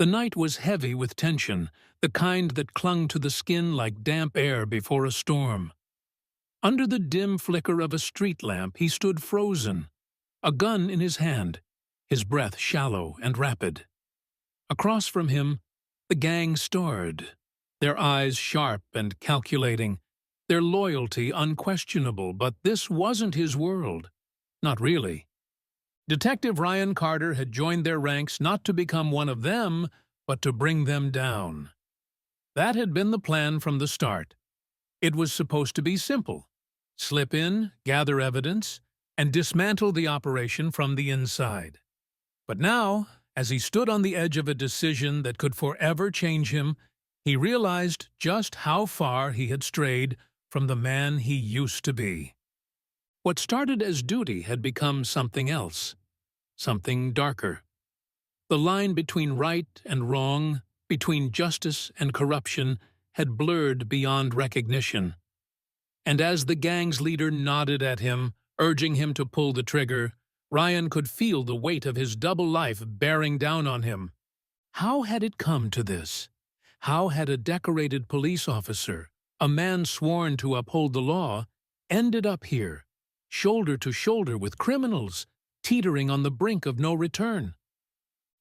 The night was heavy with tension, the kind that clung to the skin like damp air before a storm. Under the dim flicker of a street lamp he stood frozen, a gun in his hand, his breath shallow and rapid. Across from him, the gang stared, their eyes sharp and calculating, their loyalty unquestionable, but this wasn't his world. Not really. Detective Ryan Carter had joined their ranks not to become one of them, but to bring them down. That had been the plan from the start. It was supposed to be simple. Slip in, gather evidence, and dismantle the operation from the inside. But now, as he stood on the edge of a decision that could forever change him, he realized just how far he had strayed from the man he used to be. What started as duty had become something else, something darker. The line between right and wrong, between justice and corruption, had blurred beyond recognition. And as the gang's leader nodded at him, urging him to pull the trigger, Ryan could feel the weight of his double life bearing down on him. How had it come to this? How had a decorated police officer, a man sworn to uphold the law, ended up here, shoulder to shoulder with criminals, teetering on the brink of no return?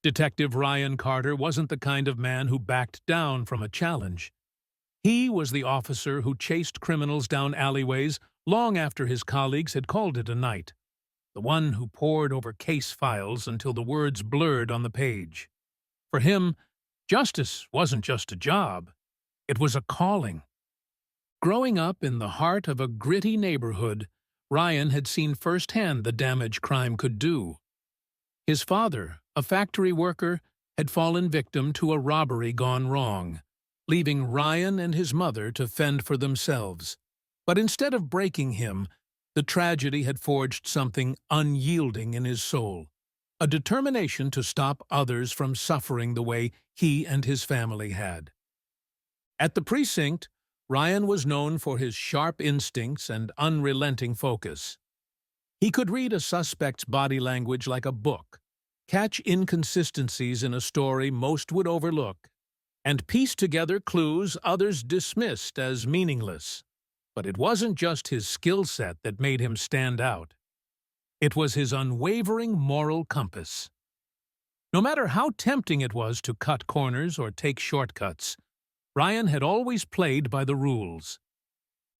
Detective Ryan Carter wasn't the kind of man who backed down from a challenge. He was the officer who chased criminals down alleyways long after his colleagues had called it a night. The one who pored over case files until the words blurred on the page. For him, justice wasn't just a job. It was a calling. Growing up in the heart of a gritty neighborhood, Ryan had seen firsthand the damage crime could do. His father, a factory worker, had fallen victim to a robbery gone wrong, leaving Ryan and his mother to fend for themselves. But instead of breaking him, the tragedy had forged something unyielding in his soul, a determination to stop others from suffering the way he and his family had. At the precinct, Ryan was known for his sharp instincts and unrelenting focus. He could read a suspect's body language like a book, catch inconsistencies in a story most would overlook, and piece together clues others dismissed as meaningless. But it wasn't just his skill set that made him stand out. It was his unwavering moral compass. No matter how tempting it was to cut corners or take shortcuts, Ryan had always played by the rules.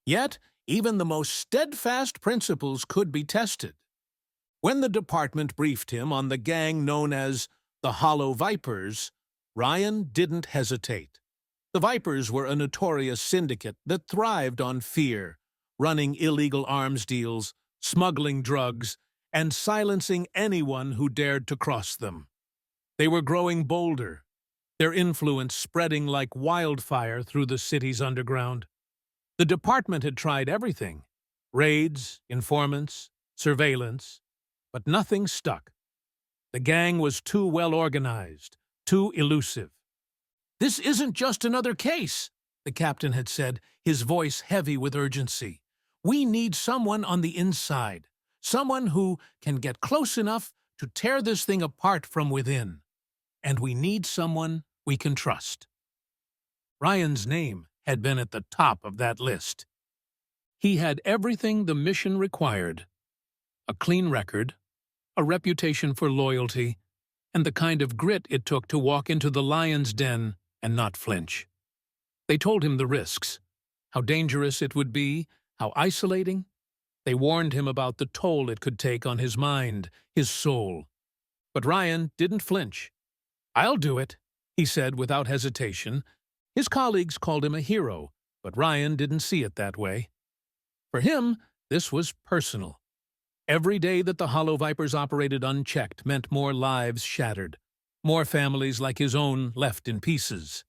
Yet, even the most steadfast principles could be tested. When the department briefed him on the gang known as the Hollow Vipers, Ryan didn't hesitate. The Vipers were a notorious syndicate that thrived on fear, running illegal arms deals, smuggling drugs, and silencing anyone who dared to cross them. They were growing bolder, their influence spreading like wildfire through the city's underground. The department had tried everything: raids, informants, surveillance, but nothing stuck. The gang was too well organized, too elusive. "This isn't just another case," the captain had said, his voice heavy with urgency. "We need someone on the inside, someone who can get close enough to tear this thing apart from within. And we need someone we can trust." Ryan's name had been at the top of that list. He had everything the mission required: a clean record, a reputation for loyalty, and the kind of grit it took to walk into the lion's den and not flinch. They told him the risks, how dangerous it would be, how isolating. They warned him about the toll it could take on his mind, his soul. But Ryan didn't flinch. "I'll do it," he said without hesitation. His colleagues called him a hero, but Ryan didn't see it that way. For him, this was personal. Every day that the Hollow Vipers operated unchecked meant more lives shattered, more families like his own left in pieces.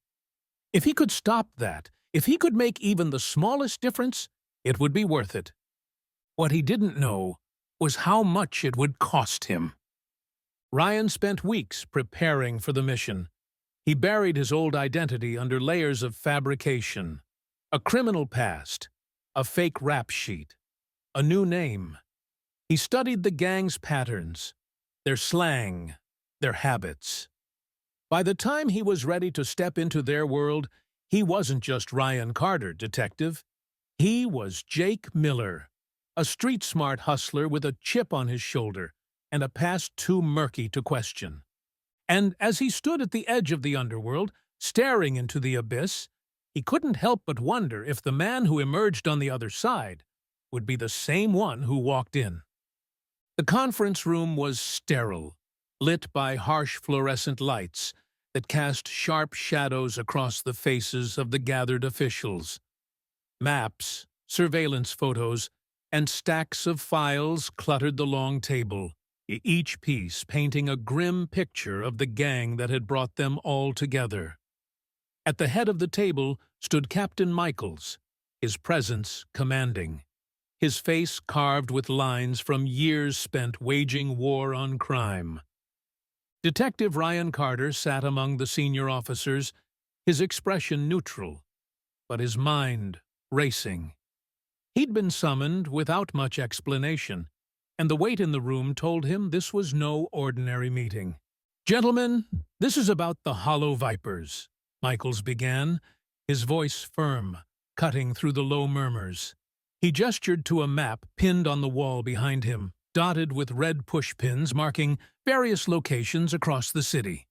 If he could stop that, if he could make even the smallest difference, it would be worth it. What he didn't know was how much it would cost him. Ryan spent weeks preparing for the mission. He buried his old identity under layers of fabrication: a criminal past, a fake rap sheet, a new name. He studied the gang's patterns, their slang, their habits. By the time he was ready to step into their world, he wasn't just Ryan Carter, detective. He was Jake Miller, a street-smart hustler with a chip on his shoulder and a past too murky to question. And as he stood at the edge of the underworld, staring into the abyss, he couldn't help but wonder if the man who emerged on the other side would be the same one who walked in. The conference room was sterile, lit by harsh fluorescent lights that cast sharp shadows across the faces of the gathered officials. Maps, surveillance photos, and stacks of files cluttered the long table, each piece painting a grim picture of the gang that had brought them all together. At the head of the table stood Captain Michaels, his presence commanding, his face carved with lines from years spent waging war on crime. Detective Ryan Carter sat among the senior officers, his expression neutral, but his mind racing. He'd been summoned without much explanation, and the weight in the room told him this was no ordinary meeting. "Gentlemen, this is about the Hollow Vipers," Michaels began, his voice firm, cutting through the low murmurs. He gestured to a map pinned on the wall behind him, dotted with red pushpins marking various locations across the city.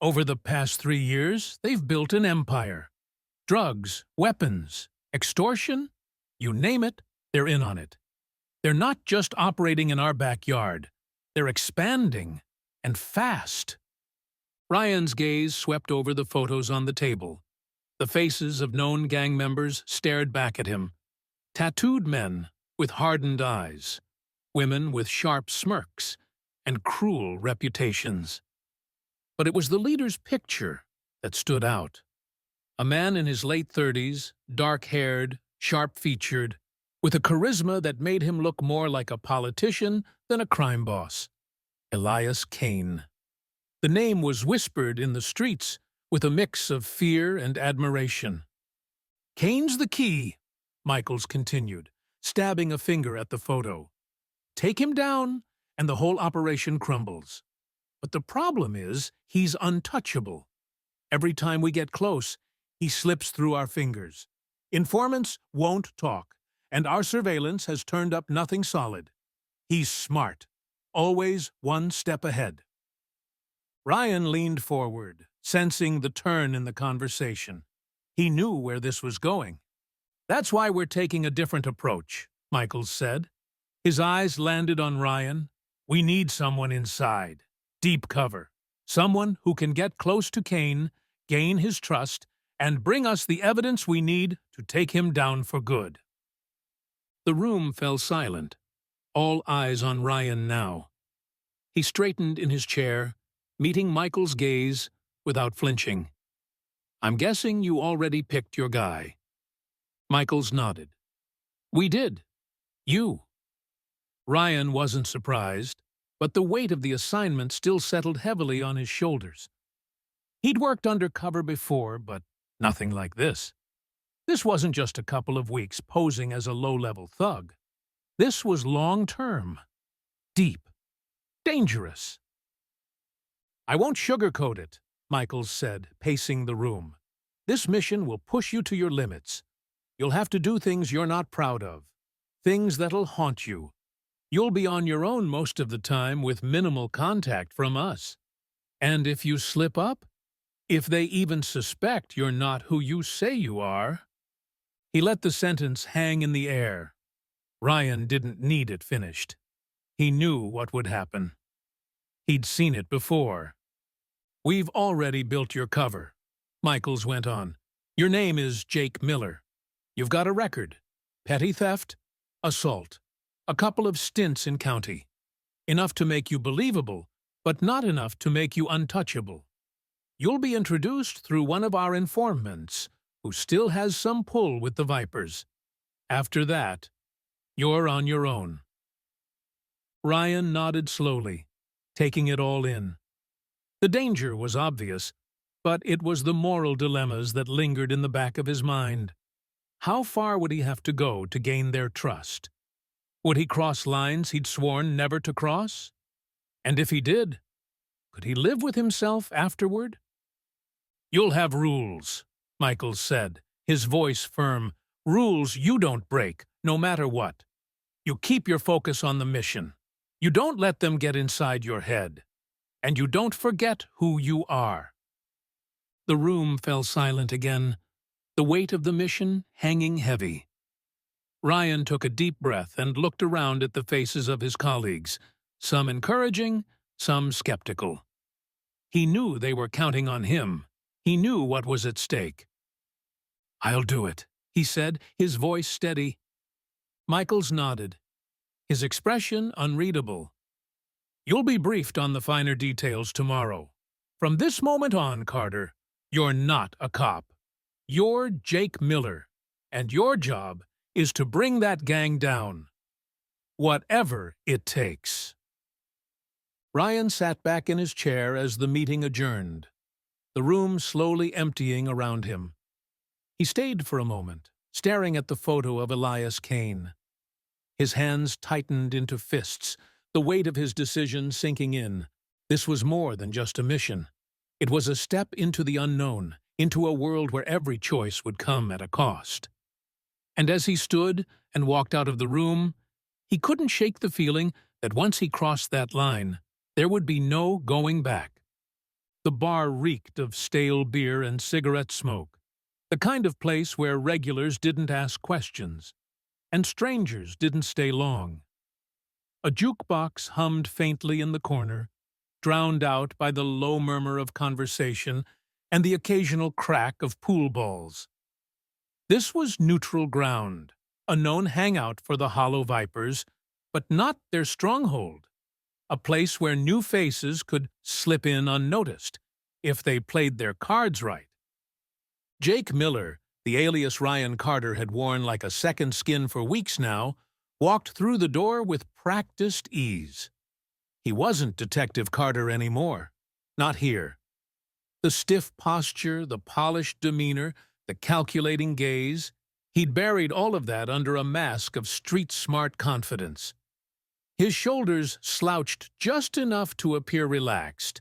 Over the past 3 years, they've built an empire. Drugs, weapons, extortion, you name it, they're in on it. They're not just operating in our backyard. They're expanding, and fast. Ryan's gaze swept over the photos on the table. The faces of known gang members stared back at him. Tattooed men with hardened eyes, women with sharp smirks, and cruel reputations. But it was the leader's picture that stood out. A man in his late 30s, dark-haired, sharp-featured, with a charisma that made him look more like a politician than a crime boss. Elias Kane. The name was whispered in the streets with a mix of fear and admiration. "Kane's the key," Michaels continued, stabbing a finger at the photo. "Take him down, and the whole operation crumbles. But the problem is, he's untouchable. Every time we get close, he slips through our fingers. Informants won't talk, and our surveillance has turned up nothing solid. He's smart, always one step ahead." Ryan leaned forward, sensing the turn in the conversation. He knew where this was going. "That's why we're taking a different approach," Michaels said. His eyes landed on Ryan. "We need someone inside. Deep cover. Someone who can get close to Kane, gain his trust, and bring us the evidence we need to take him down for good." The room fell silent, all eyes on Ryan now. He straightened in his chair, meeting Michael's gaze without flinching. "I'm guessing you already picked your guy." Michaels nodded. "We did. You." Ryan wasn't surprised, but the weight of the assignment still settled heavily on his shoulders. He'd worked undercover before, but nothing like this. This wasn't just a couple of weeks posing as a low-level thug. This was long-term, deep, dangerous. "I won't sugarcoat it," Michaels said, pacing the room. "This mission will push you to your limits. You'll have to do things you're not proud of, things that'll haunt you. You'll be on your own most of the time with minimal contact from us. And if you slip up, if they even suspect you're not who you say you are..." He let the sentence hang in the air. Ryan didn't need it finished. He knew what would happen. He'd seen it before. "We've already built your cover," Michaels went on. "Your name is Jake Miller. You've got a record. Petty theft, assault, a couple of stints in county. Enough to make you believable, but not enough to make you untouchable. You'll be introduced through one of our informants, who still has some pull with the Vipers. After that, you're on your own." Ryan nodded slowly, taking it all in. The danger was obvious, but it was the moral dilemmas that lingered in the back of his mind. How far would he have to go to gain their trust? Would he cross lines he'd sworn never to cross? And if he did, Could he live with himself afterward? "You'll have rules," Michaels said, his voice firm. "Rules you don't break, no matter what. You keep your focus on the mission. You don't let them get inside your head. And you don't forget who you are." The room fell silent again, the weight of the mission hanging heavy. Ryan took a deep breath and looked around at the faces of his colleagues, some encouraging, some skeptical. He knew they were counting on him. He knew what was at stake. "I'll do it," he said, his voice steady. Michaels nodded, his expression unreadable. "You'll be briefed on the finer details tomorrow. From this moment on, Carter, you're not a cop. You're Jake Miller, and your job is to bring that gang down. Whatever it takes." Ryan sat back in his chair as the meeting adjourned, the room slowly emptying around him. He stayed for a moment, staring at the photo of Elias Kane. His hands tightened into fists, the weight of his decision sinking in. This was more than just a mission. It was a step into the unknown, into a world where every choice would come at a cost. And as he stood and walked out of the room, he couldn't shake the feeling that once he crossed that line, there would be no going back. The bar reeked of stale beer and cigarette smoke, the kind of place where regulars didn't ask questions, and strangers didn't stay long. A jukebox hummed faintly in the corner, drowned out by the low murmur of conversation and the occasional crack of pool balls. This was neutral ground, a known hangout for the Hollow Vipers, but not their stronghold. A place where new faces could slip in unnoticed, if they played their cards right. Jake Miller, the alias Ryan Carter had worn like a second skin for weeks now, walked through the door with practiced ease. He wasn't Detective Carter anymore. Not here. The stiff posture, the polished demeanor, the calculating gaze, he'd buried all of that under a mask of street-smart confidence. His shoulders slouched just enough to appear relaxed,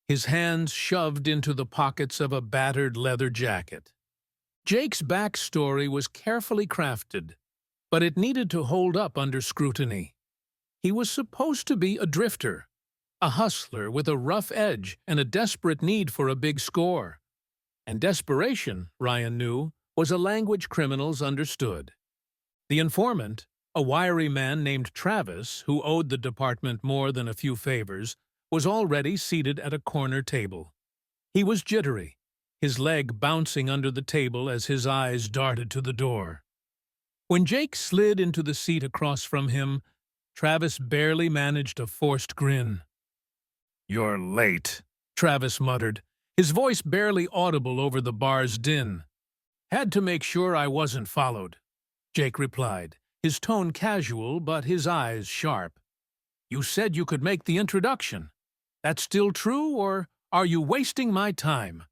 his hands shoved into the pockets of a battered leather jacket. Jake's backstory was carefully crafted, but it needed to hold up under scrutiny. He was supposed to be a drifter, a hustler with a rough edge and a desperate need for a big score. And desperation, Ryan knew, was a language criminals understood. The informant, a wiry man named Travis, who owed the department more than a few favors, was already seated at a corner table. He was jittery, his leg bouncing under the table as his eyes darted to the door. When Jake slid into the seat across from him, Travis barely managed a forced grin. "You're late," Travis muttered, his voice barely audible over the bar's din. "Had to make sure I wasn't followed," Jake replied, his tone casual but his eyes sharp. "You said you could make the introduction. That still true, or are you wasting my time?"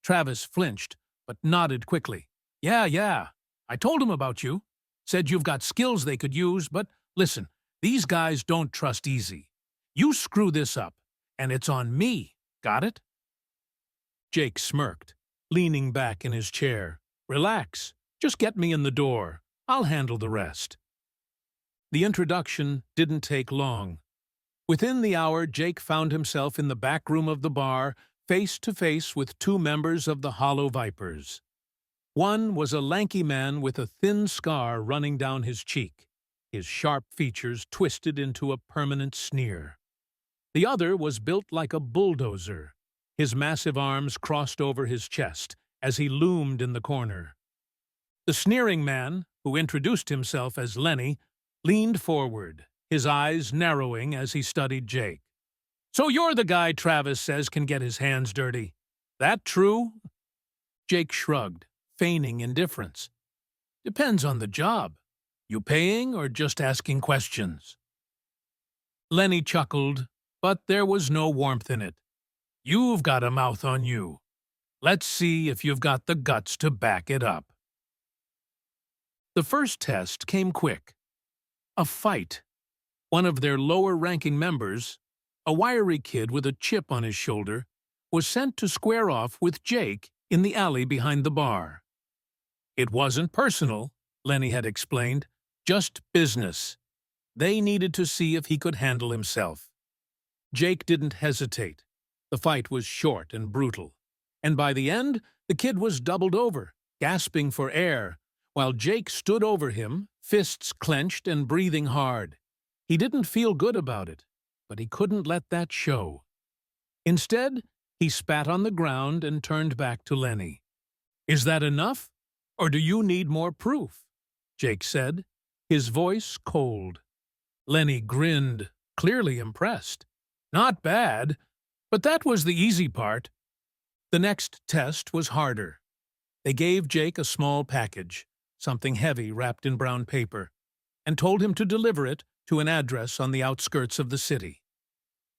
Travis flinched, but nodded quickly. Yeah. I told him about you. Said you've got skills they could use, but listen, these guys don't trust easy. You screw this up, and it's on me. Got it?" Jake smirked, leaning back in his chair. "Relax. Just get me in the door. I'll handle the rest." The introduction didn't take long. Within the hour, Jake found himself in the back room of the bar, face to face with two members of the Hollow Vipers. One was a lanky man with a thin scar running down his cheek, his sharp features twisted into a permanent sneer. The other was built like a bulldozer, his massive arms crossed over his chest as he loomed in the corner. The sneering man, who introduced himself as Lenny, leaned forward, his eyes narrowing as he studied Jake. "So you're the guy Travis says can get his hands dirty. That true?" Jake shrugged, feigning indifference. "Depends on the job. You paying or just asking questions?" Lenny chuckled, but there was no warmth in it. "You've got a mouth on you. Let's see if you've got the guts to back it up." The first test came quick. A fight. One of their lower-ranking members, a wiry kid with a chip on his shoulder, was sent to square off with Jake in the alley behind the bar. It wasn't personal, Lenny had explained, just business. They needed to see if he could handle himself. Jake didn't hesitate. The fight was short and brutal, and by the end, the kid was doubled over, gasping for air, while Jake stood over him, fists clenched and breathing hard. He didn't feel good about it, but he couldn't let that show. Instead, he spat on the ground and turned back to Lenny. "Is that enough? Or do you need more proof?" Jake said, his voice cold. Lenny grinned, clearly impressed. "Not bad, but that was the easy part." The next test was harder. They gave Jake a small package, something heavy wrapped in brown paper, and told him to deliver it to an address on the outskirts of the city.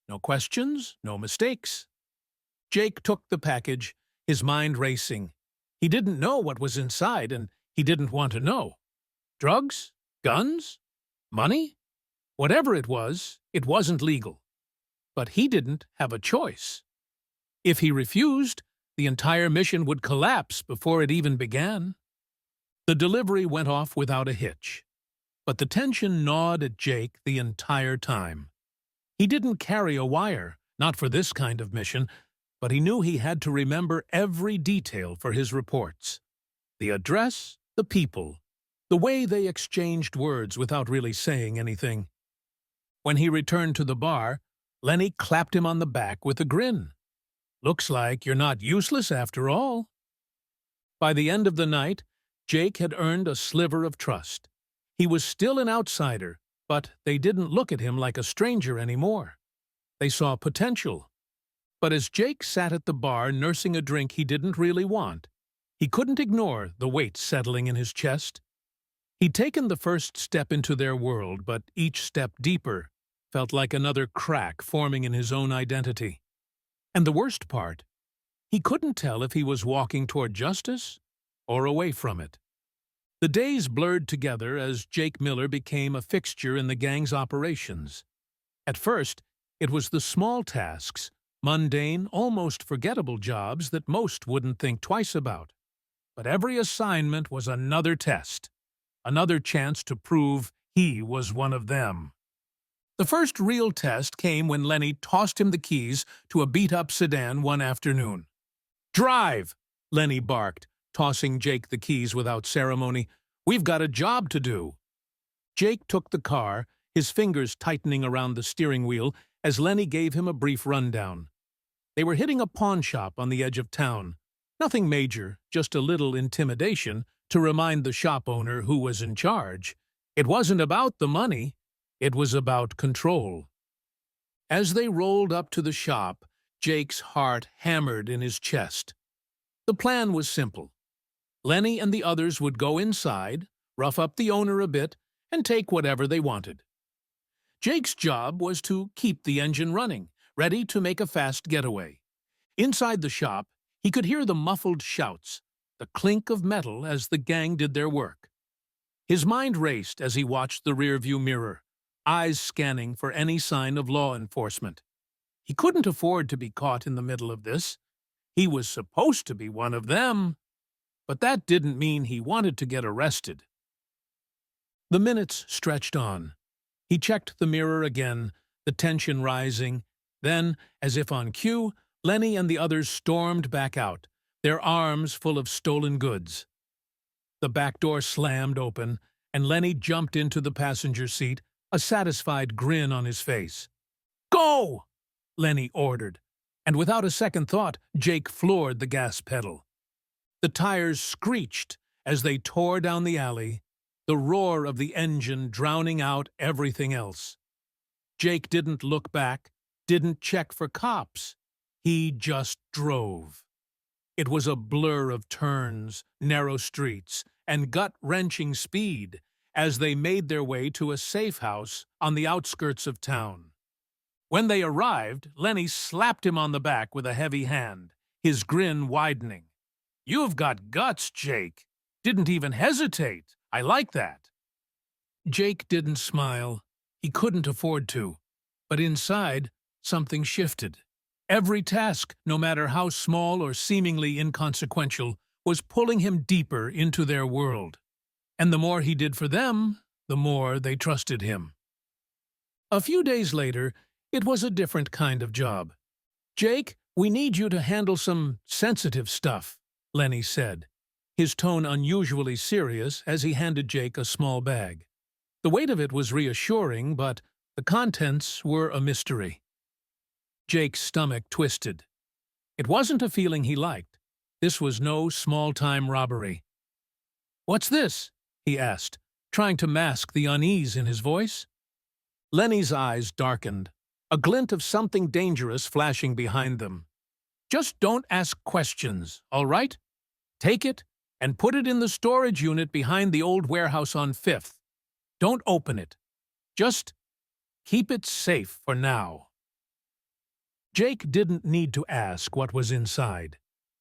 No questions, no mistakes. Jake took the package, his mind racing. He didn't know what was inside, and he didn't want to know. Drugs? Guns? Money? Whatever it wasn't legal. But he didn't have a choice. If he refused, the entire mission would collapse before it even began. The delivery went off without a hitch, but the tension gnawed at Jake the entire time. He didn't carry a wire, not for this kind of mission, but he knew he had to remember every detail for his reports. The address, the people, the way they exchanged words without really saying anything. When he returned to the bar, Lenny clapped him on the back with a grin. "Looks like you're not useless after all." By the end of the night, Jake had earned a sliver of trust. He was still an outsider, but they didn't look at him like a stranger anymore. They saw potential. But as Jake sat at the bar nursing a drink he didn't really want, he couldn't ignore the weight settling in his chest. He'd taken the first step into their world, but each step deeper felt like another crack forming in his own identity. And the worst part, he couldn't tell if he was walking toward justice or away from it. The days blurred together as Jake Miller became a fixture in the gang's operations. At first, it was the small tasks, mundane, almost forgettable jobs that most wouldn't think twice about. But every assignment was another test, another chance to prove he was one of them. The first real test came when Lenny tossed him the keys to a beat-up sedan one afternoon. "Drive!" Lenny barked, tossing Jake the keys without ceremony. "We've got a job to do." Jake took the car, his fingers tightening around the steering wheel as Lenny gave him a brief rundown. They were hitting a pawn shop on the edge of town. Nothing major, just a little intimidation to remind the shop owner who was in charge. It wasn't about the money, it was about control. As they rolled up to the shop, Jake's heart hammered in his chest. The plan was simple. Lenny and the others would go inside, rough up the owner a bit, and take whatever they wanted. Jake's job was to keep the engine running, ready to make a fast getaway. Inside the shop, he could hear the muffled shouts, the clink of metal as the gang did their work. His mind raced as he watched the rearview mirror, eyes scanning for any sign of law enforcement. He couldn't afford to be caught in the middle of this. He was supposed to be one of them. But that didn't mean he wanted to get arrested. The minutes stretched on. He checked the mirror again, the tension rising. Then, as if on cue, Lenny and the others stormed back out, their arms full of stolen goods. The back door slammed open, and Lenny jumped into the passenger seat, a satisfied grin on his face. "Go!" Lenny ordered, and without a second thought, Jake floored the gas pedal. The tires screeched as they tore down the alley, the roar of the engine drowning out everything else. Jake didn't look back, didn't check for cops. He just drove. It was a blur of turns, narrow streets, and gut-wrenching speed as they made their way to a safe house on the outskirts of town. When they arrived, Lenny slapped him on the back with a heavy hand, his grin widening. "You've got guts, Jake. Didn't even hesitate. I like that." Jake didn't smile. He couldn't afford to. But inside, something shifted. Every task, no matter how small or seemingly inconsequential, was pulling him deeper into their world. And the more he did for them, the more they trusted him. A few days later, it was a different kind of job. "Jake, we need you to handle some sensitive stuff," Lenny said, his tone unusually serious as he handed Jake a small bag. The weight of it was reassuring, but the contents were a mystery. Jake's stomach twisted. It wasn't a feeling he liked. This was no small-time robbery. "What's this?" he asked, trying to mask the unease in his voice. Lenny's eyes darkened, a glint of something dangerous flashing behind them. "Just don't ask questions, all right? Take it and put it in the storage unit behind the old warehouse on 5th. Don't open it. Just keep it safe for now." Jake didn't need to ask what was inside.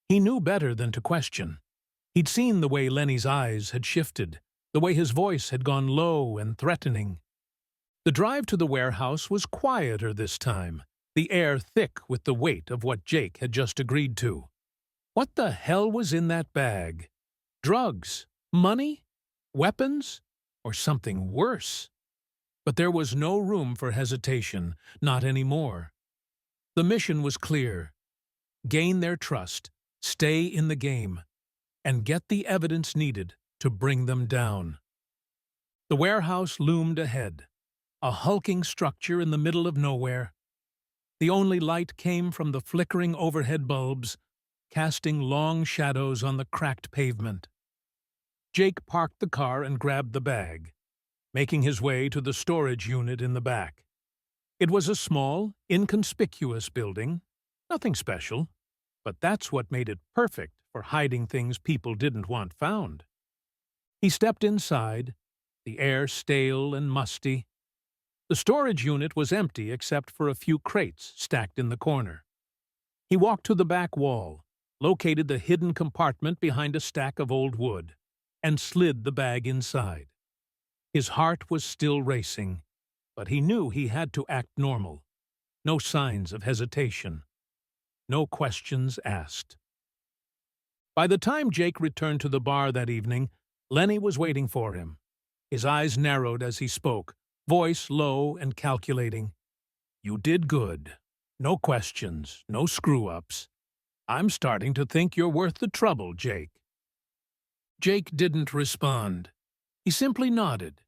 He knew better than to question. He'd seen the way Lenny's eyes had shifted, the way his voice had gone low and threatening. The drive to the warehouse was quieter this time, the air thick with the weight of what Jake had just agreed to. What the hell was in that bag? Drugs? Money? Weapons? Or something worse? But there was no room for hesitation, not anymore. The mission was clear. Gain their trust, stay in the game, and get the evidence needed to bring them down. The warehouse loomed ahead, a hulking structure in the middle of nowhere. The only light came from the flickering overhead bulbs, casting long shadows on the cracked pavement. Jake parked the car and grabbed the bag, making his way to the storage unit in the back. It was a small, inconspicuous building, nothing special, but that's what made it perfect for hiding things people didn't want found. He stepped inside, the air stale and musty. The storage unit was empty except for a few crates stacked in the corner. He walked to the back wall, located the hidden compartment behind a stack of old wood, and slid the bag inside. His heart was still racing, but he knew he had to act normal. No signs of hesitation. No questions asked. By the time Jake returned to the bar that evening, Lenny was waiting for him. His eyes narrowed as he spoke, voice low and calculating. "You did good. No questions, no screw-ups. I'm starting to think you're worth the trouble, Jake." Jake didn't respond. He simply nodded,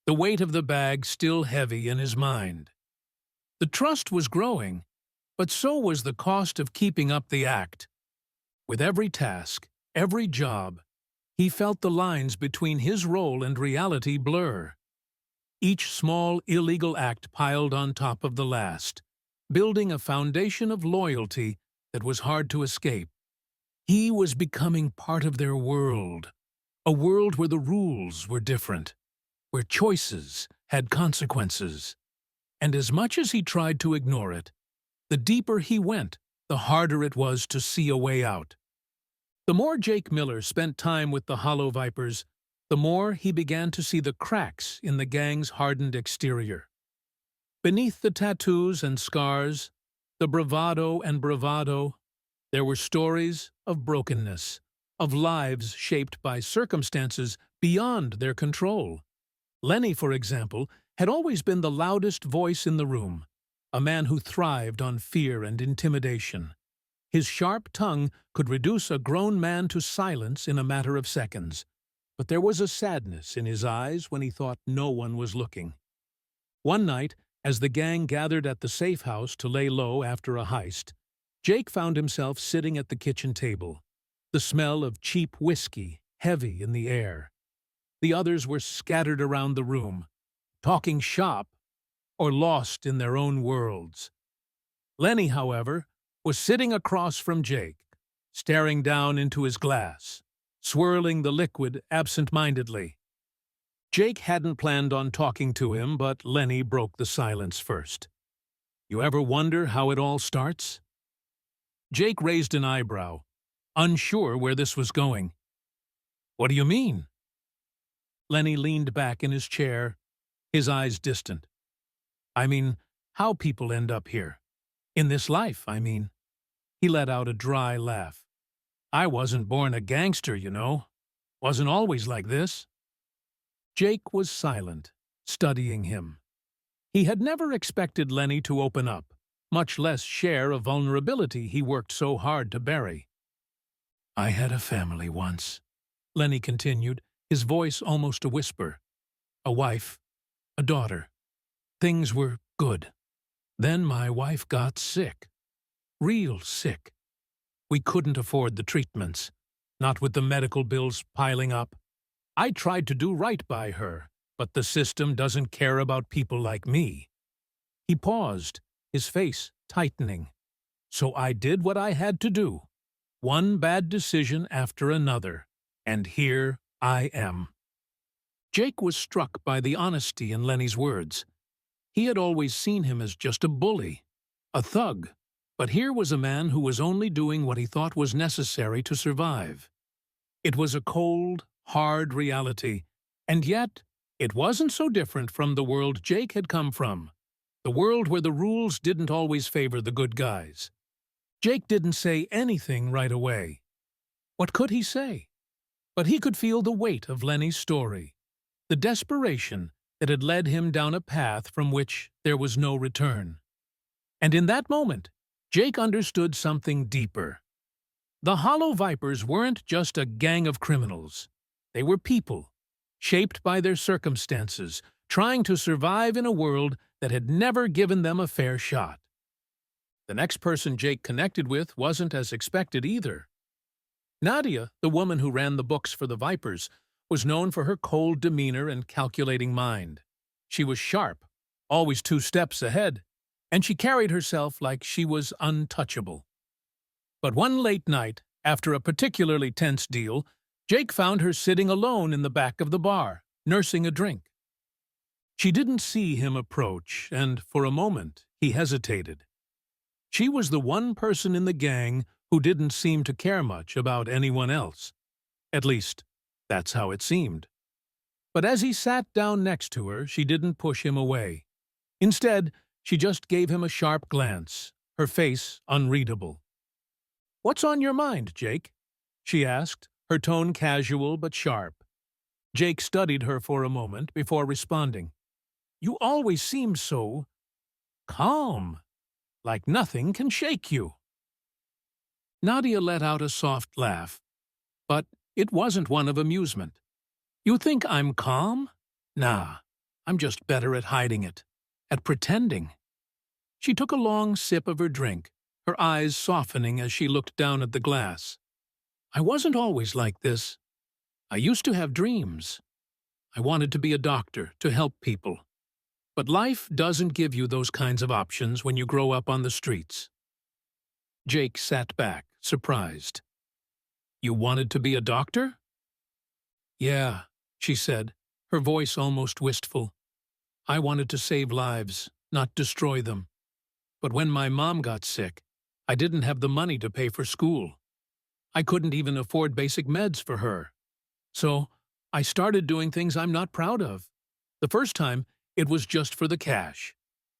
the weight of the bag still heavy in his mind. The trust was growing, but so was the cost of keeping up the act. With every task, every job, he felt the lines between his role and reality blur. Each small illegal act piled on top of the last, building a foundation of loyalty that was hard to escape. He was becoming part of their world, a world where the rules were different, where choices had consequences. And as much as he tried to ignore it, the deeper he went, the harder it was to see a way out. The more Jake Miller spent time with the Hollow Vipers, the more he began to see the cracks in the gang's hardened exterior. Beneath the tattoos and scars, the bravado, there were stories of brokenness, of lives shaped by circumstances beyond their control. Lenny, for example, had always been the loudest voice in the room, a man who thrived on fear and intimidation. His sharp tongue could reduce a grown man to silence in a matter of seconds, but there was a sadness in his eyes when he thought no one was looking. One night, as the gang gathered at the safe house to lay low after a heist, Jake found himself sitting at the kitchen table, the smell of cheap whiskey heavy in the air. The others were scattered around the room, talking shop or lost in their own worlds. Lenny, however, was sitting across from Jake, staring down into his glass, swirling the liquid absent-mindedly. Jake hadn't planned on talking to him, but Lenny broke the silence first. "You ever wonder how it all starts?" Jake raised an eyebrow, unsure where this was going. "What do you mean?" Lenny leaned back in his chair, his eyes distant. "I mean, how people end up here. In this life, I mean. He let out a dry laugh. I wasn't born a gangster, you know. Wasn't always like this. Jake was silent, studying him. He had never expected Lenny to open up, much less share a vulnerability he worked so hard to bury. I had a family once, Lenny continued, his voice almost a whisper. A wife, a daughter. Things were good. Then my wife got sick. Real sick. We couldn't afford the treatments, not with the medical bills piling up. I tried to do right by her, but the system doesn't care about people like me. He paused, his face tightening. So I did what I had to do. One bad decision after another, and here I am. Jake was struck by the honesty in Lenny's words. He had always seen him as just a bully, a thug, but here was a man who was only doing what he thought was necessary to survive. It was a cold, hard reality, and yet it wasn't so different from the world Jake had come from, the world where the rules didn't always favor the good guys. Jake didn't say anything right away. What could he say? But he could feel the weight of Lenny's story, the desperation that had led him down a path from which there was no return. And in that moment, Jake understood something deeper. The Hollow Vipers weren't just a gang of criminals. They were people, shaped by their circumstances, trying to survive in a world that had never given them a fair shot. The next person Jake connected with wasn't as expected either. Nadia, the woman who ran the books for the Vipers, was known for her cold demeanor and calculating mind. She was sharp, always 2 steps ahead, and she carried herself like she was untouchable. But one late night, after a particularly tense deal, Jake found her sitting alone in the back of the bar, nursing a drink. She didn't see him approach, and for a moment he hesitated. She was the one person in the gang who didn't seem to care much about anyone else. At least, that's how it seemed. But as he sat down next to her, she didn't push him away. Instead, she just gave him a sharp glance, her face unreadable. "What's on your mind, Jake?" she asked, her tone casual but sharp. Jake studied her for a moment before responding. "You always seem so calm, like nothing can shake you." Nadia let out a soft laugh, but it wasn't one of amusement. "You think I'm calm? Nah, I'm just better at hiding it, at pretending." She took a long sip of her drink, her eyes softening as she looked down at the glass. "I wasn't always like this. I used to have dreams. I wanted to be a doctor, to help people. But life doesn't give you those kinds of options when you grow up on the streets." Jake sat back, surprised. "You wanted to be a doctor?" "Yeah," she said, her voice almost wistful. "I wanted to save lives, not destroy them. But when my mom got sick, I didn't have the money to pay for school. I couldn't even afford basic meds for her. So I started doing things I'm not proud of. The first time, it was just for the cash.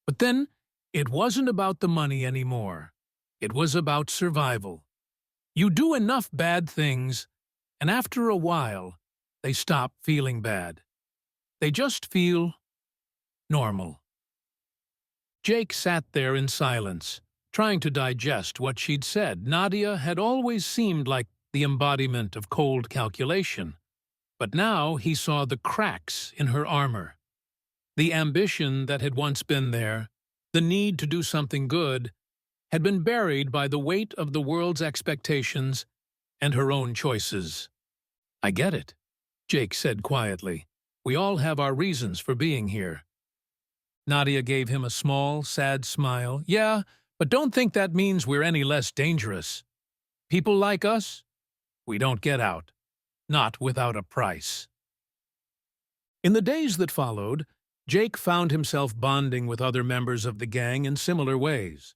But then, it wasn't about the money anymore. It was about survival. You do enough bad things, and after a while, they stop feeling bad. They just feel normal." Jake sat there in silence, trying to digest what she'd said. Nadia had always seemed like the embodiment of cold calculation, but now he saw the cracks in her armor. The ambition that had once been there, the need to do something good, had been buried by the weight of the world's expectations and her own choices. "I get it," Jake said quietly. "We all have our reasons for being here." Nadia gave him a small, sad smile. "Yeah, but don't think that means we're any less dangerous. People like us, we don't get out. Not without a price." In the days that followed, Jake found himself bonding with other members of the gang in similar ways.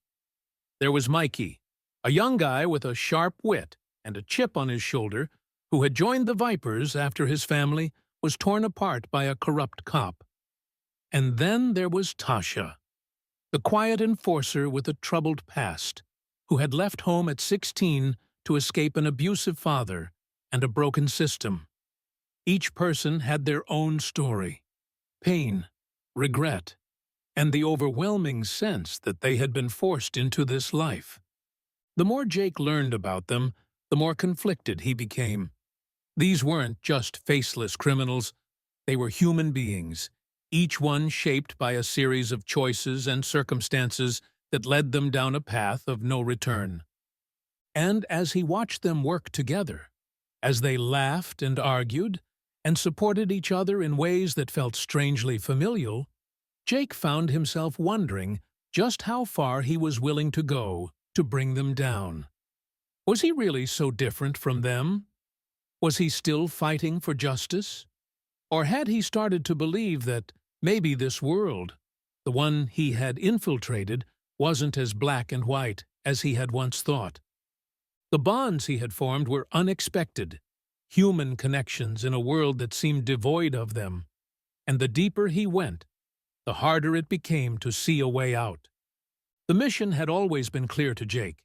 There was Mikey, a young guy with a sharp wit and a chip on his shoulder who had joined the Vipers after his family was torn apart by a corrupt cop. And then there was Tasha, the quiet enforcer with a troubled past, who had left home at 16 to escape an abusive father and a broken system. Each person had their own story, pain, regret, and the overwhelming sense that they had been forced into this life. The more Jake learned about them, the more conflicted he became. These weren't just faceless criminals, they were human beings, each one shaped by a series of choices and circumstances that led them down a path of no return. And as he watched them work together, as they laughed and argued, and supported each other in ways that felt strangely familial, Jake found himself wondering just how far he was willing to go to bring them down. Was he really so different from them? Was he still fighting for justice? Or had he started to believe that maybe this world, the one he had infiltrated, wasn't as black and white as he had once thought? The bonds he had formed were unexpected, human connections in a world that seemed devoid of them, and the deeper he went, the harder it became to see a way out. The mission had always been clear to Jake: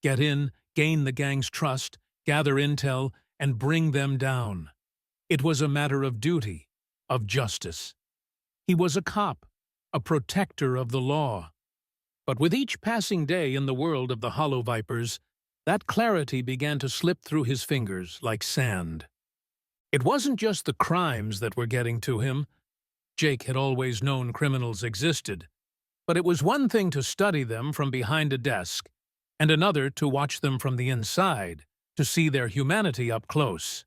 get in, gain the gang's trust, gather intel, and bring them down. It was a matter of duty, of justice. He was a cop, a protector of the law. But with each passing day in the world of the Hollow Vipers, that clarity began to slip through his fingers like sand. It wasn't just the crimes that were getting to him. Jake had always known criminals existed, but it was one thing to study them from behind a desk, and another to watch them from the inside, to see their humanity up close.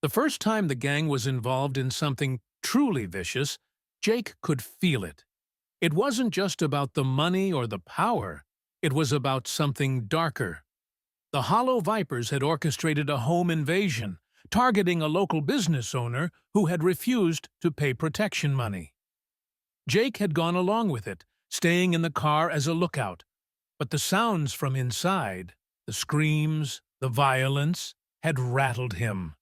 The first time the gang was involved in something truly vicious, Jake could feel it. It wasn't just about the money or the power, it was about something darker. The Hollow Vipers had orchestrated a home invasion, targeting a local business owner who had refused to pay protection money. Jake had gone along with it, staying in the car as a lookout, but the sounds from inside, the screams, the violence, had rattled him.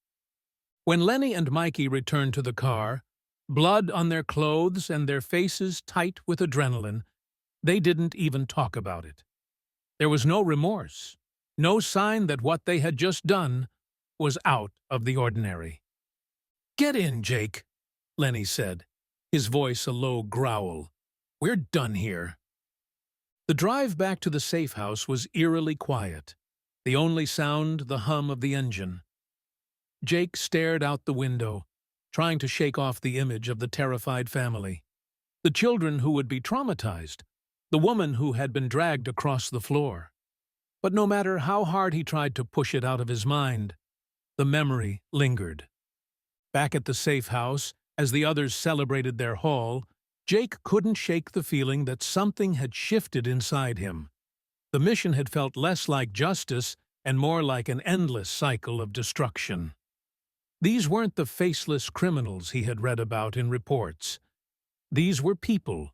When Lenny and Mikey returned to the car, blood on their clothes and their faces tight with adrenaline, they didn't even talk about it. There was no remorse, no sign that what they had just done was out of the ordinary. "Get in, Jake," Lenny said, his voice a low growl. "We're done here." The drive back to the safe house was eerily quiet, the only sound the hum of the engine. Jake stared out the window, trying to shake off the image of the terrified family. The children who would be traumatized, the woman who had been dragged across the floor. But no matter how hard he tried to push it out of his mind, the memory lingered. Back at the safe house, as the others celebrated their haul, Jake couldn't shake the feeling that something had shifted inside him. The mission had felt less like justice and more like an endless cycle of destruction. These weren't the faceless criminals he had read about in reports. These were people,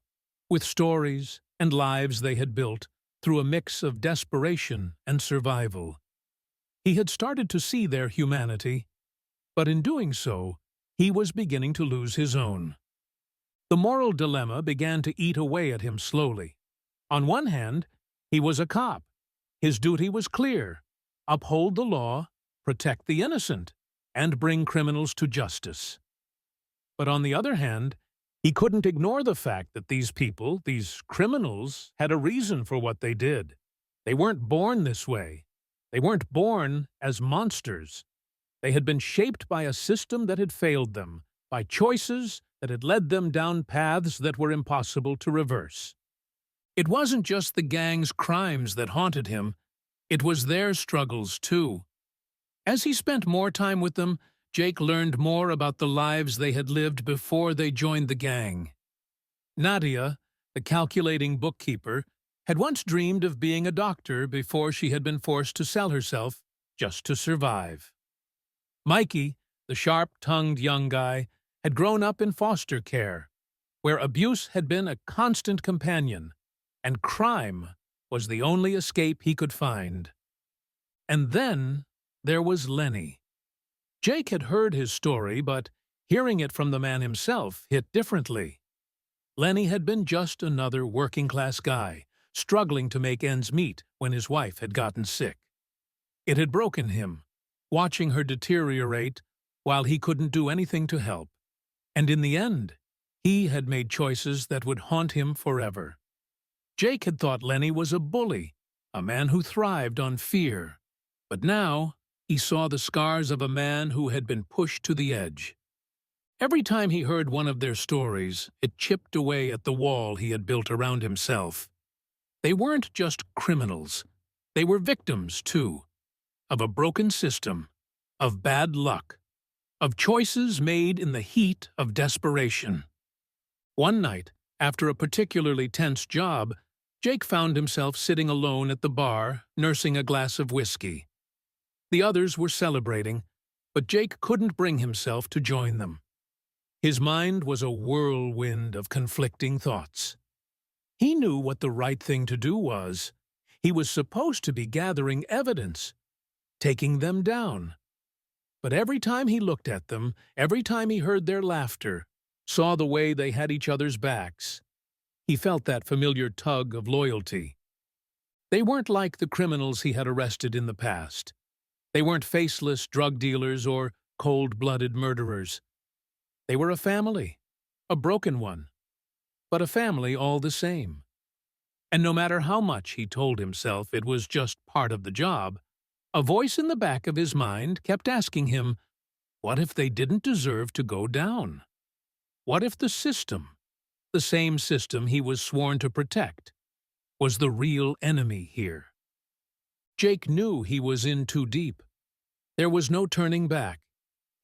with stories and lives they had built through a mix of desperation and survival. He had started to see their humanity, but in doing so, he was beginning to lose his own. The moral dilemma began to eat away at him slowly. On one hand, he was a cop. His duty was clear: uphold the law, protect the innocent, and bring criminals to justice. But on the other hand, he couldn't ignore the fact that these people, these criminals, had a reason for what they did. They weren't born this way. They weren't born as monsters. They had been shaped by a system that had failed them, by choices that had led them down paths that were impossible to reverse. It wasn't just the gang's crimes that haunted him, it was their struggles too. As he spent more time with them, Jake learned more about the lives they had lived before they joined the gang. Nadia, the calculating bookkeeper, had once dreamed of being a doctor before she had been forced to sell herself just to survive. Mikey, the sharp-tongued young guy, had grown up in foster care, where abuse had been a constant companion, and crime was the only escape he could find. And then there was Lenny. Jake had heard his story, but hearing it from the man himself hit differently. Lenny had been just another working-class guy, struggling to make ends meet when his wife had gotten sick. It had broken him, watching her deteriorate while he couldn't do anything to help. And in the end, he had made choices that would haunt him forever. Jake had thought Lenny was a bully, a man who thrived on fear. But now, he saw the scars of a man who had been pushed to the edge. Every time he heard one of their stories, it chipped away at the wall he had built around himself. They weren't just criminals. They were victims, too, of a broken system, of bad luck, of choices made in the heat of desperation. One night, after a particularly tense job, Jake found himself sitting alone at the bar, nursing a glass of whiskey. The others were celebrating, but Jake couldn't bring himself to join them. His mind was a whirlwind of conflicting thoughts. He knew what the right thing to do was. He was supposed to be gathering evidence, taking them down. But every time he looked at them, every time he heard their laughter, saw the way they had each other's backs, he felt that familiar tug of loyalty. They weren't like the criminals he had arrested in the past. They weren't faceless drug dealers or cold-blooded murderers. They were a family, a broken one, but a family all the same. And no matter how much he told himself it was just part of the job, a voice in the back of his mind kept asking him, what if they didn't deserve to go down? What if the system, the same system he was sworn to protect, was the real enemy here? Jake knew he was in too deep. There was no turning back.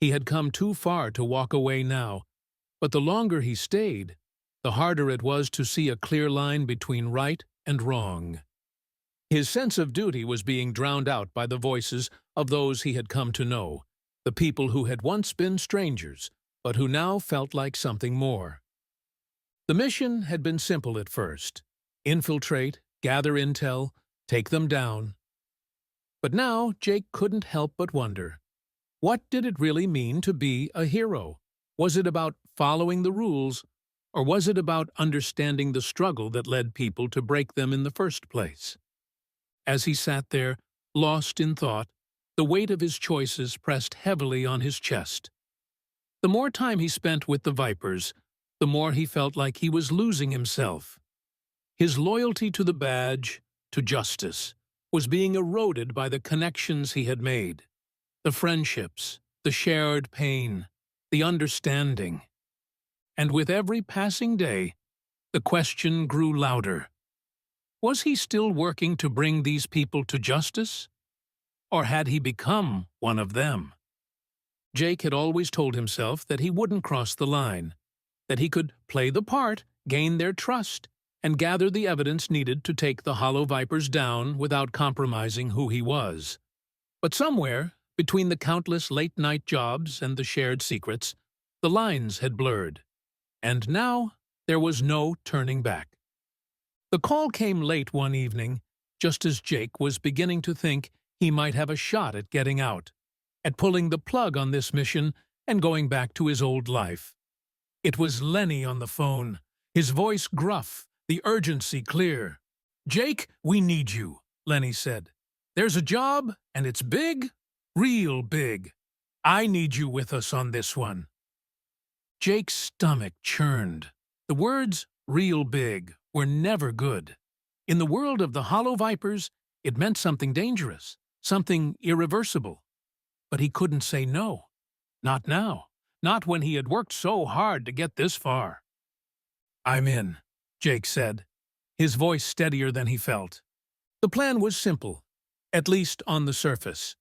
He had come too far to walk away now, but the longer he stayed, the harder it was to see a clear line between right and wrong. His sense of duty was being drowned out by the voices of those he had come to know, the people who had once been strangers, but who now felt like something more. The mission had been simple at first: infiltrate, gather intel, take them down. But now Jake couldn't help but wonder, what did it really mean to be a hero? Was it about following the rules, or was it about understanding the struggle that led people to break them in the first place? As he sat there, lost in thought, the weight of his choices pressed heavily on his chest. The more time he spent with the Vipers, the more he felt like he was losing himself. His loyalty to the badge, to justice, was being eroded by the connections he had made, the friendships, the shared pain, the understanding. And with every passing day, the question grew louder. Was he still working to bring these people to justice? Or had he become one of them? Jake had always told himself that he wouldn't cross the line, that he could play the part, gain their trust, and gather the evidence needed to take the Hollow Vipers down without compromising who he was. But somewhere, between the countless late-night jobs and the shared secrets, the lines had blurred. And now there was no turning back. The call came late one evening, just as Jake was beginning to think he might have a shot at getting out, at pulling the plug on this mission and going back to his old life. It was Lenny on the phone, his voice gruff, the urgency clear. "Jake, we need you," Lenny said. "There's a job, and it's big, real big. I need you with us on this one." Jake's stomach churned. The words "real big" were never good. In the world of the Hollow Vipers, it meant something dangerous, something irreversible. But he couldn't say no. Not now. Not when he had worked so hard to get this far. "I'm in," Jake said, his voice steadier than he felt. The plan was simple, at least on the surface.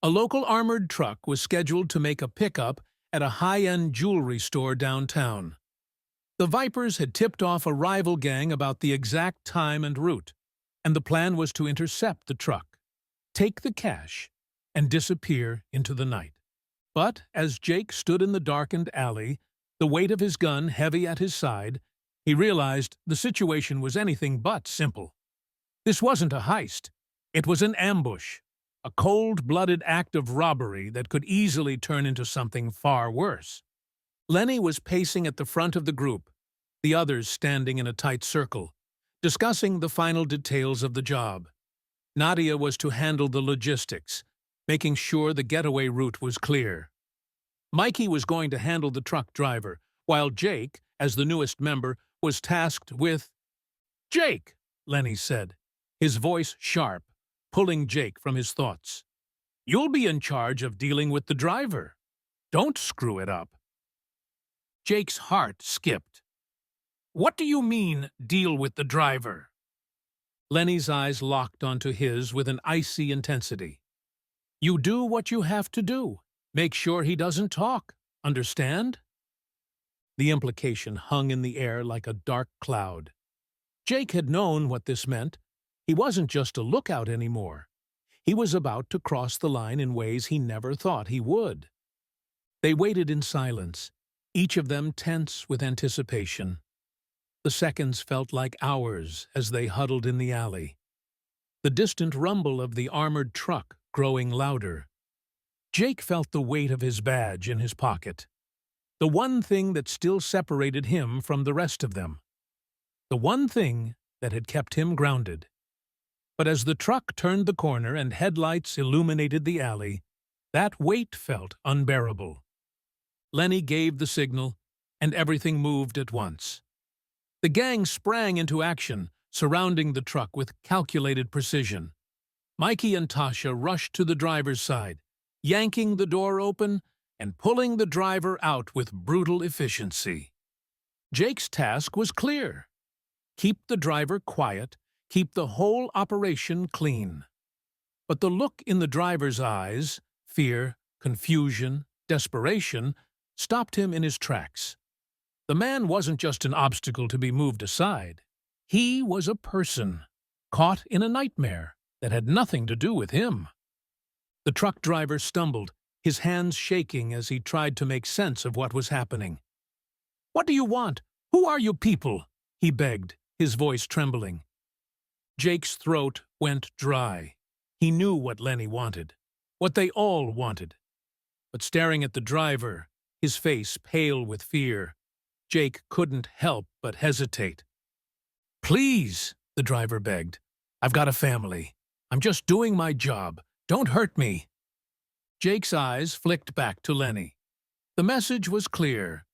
A local armored truck was scheduled to make a pickup at a high-end jewelry store downtown. The Vipers had tipped off a rival gang about the exact time and route, and the plan was to intercept the truck, take the cash, and disappear into the night. But as Jake stood in the darkened alley, the weight of his gun heavy at his side, he realized the situation was anything but simple. This wasn't a heist. It was an ambush, a cold-blooded act of robbery that could easily turn into something far worse. Lenny was pacing at the front of the group, the others standing in a tight circle, discussing the final details of the job. Nadia was to handle the logistics, making sure the getaway route was clear. Mikey was going to handle the truck driver, while Jake, as the newest member, was tasked with— "Jake," Lenny said, his voice sharp, pulling Jake from his thoughts. "You'll be in charge of dealing with the driver. Don't screw it up." Jake's heart skipped. "What do you mean, deal with the driver?" Lenny's eyes locked onto his with an icy intensity. "You do what you have to do. Make sure he doesn't talk. Understand?" The implication hung in the air like a dark cloud. Jake had known what this meant. He wasn't just a lookout anymore. He was about to cross the line in ways he never thought he would. They waited in silence, each of them tense with anticipation. The seconds felt like hours as they huddled in the alley. The distant rumble of the armored truck growing louder. Jake felt the weight of his badge in his pocket. The one thing that still separated him from the rest of them. The one thing that had kept him grounded. But as the truck turned the corner and headlights illuminated the alley, that weight felt unbearable. Lenny gave the signal, and everything moved at once. The gang sprang into action, surrounding the truck with calculated precision. Mikey and Tasha rushed to the driver's side, yanking the door open and pulling the driver out with brutal efficiency. Jake's task was clear. Keep the driver quiet, keep the whole operation clean. But the look in the driver's eyes, fear, confusion, desperation, stopped him in his tracks. The man wasn't just an obstacle to be moved aside. He was a person, caught in a nightmare that had nothing to do with him. The truck driver stumbled, his hands shaking as he tried to make sense of what was happening. "What do you want? Who are you people?" he begged, his voice trembling. Jake's throat went dry. He knew what Lenny wanted, what they all wanted. But staring at the driver, his face pale with fear, Jake couldn't help but hesitate. "Please," the driver begged. "I've got a family. I'm just doing my job. Don't hurt me." Jake's eyes flicked back to Lenny. The message was clear.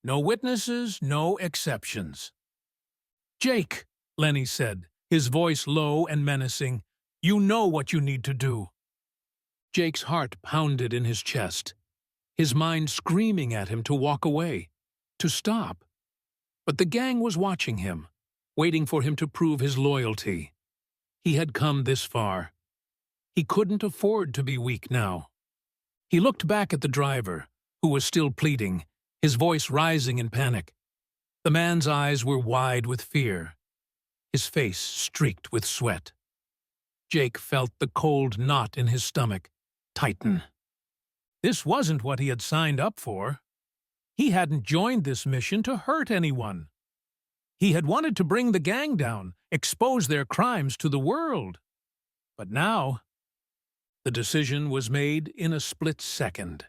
No witnesses, no exceptions. "Jake," Lenny said, his voice low and menacing, "you know what you need to do." Jake's heart pounded in his chest, his mind screaming at him to walk away, to stop. But the gang was watching him, waiting for him to prove his loyalty. He had come this far. He couldn't afford to be weak now. He looked back at the driver, who was still pleading, his voice rising in panic. The man's eyes were wide with fear, his face streaked with sweat. Jake felt the cold knot in his stomach tighten. This wasn't what he had signed up for. He hadn't joined this mission to hurt anyone. He had wanted to bring the gang down, expose their crimes to the world. But now, the decision was made in a split second.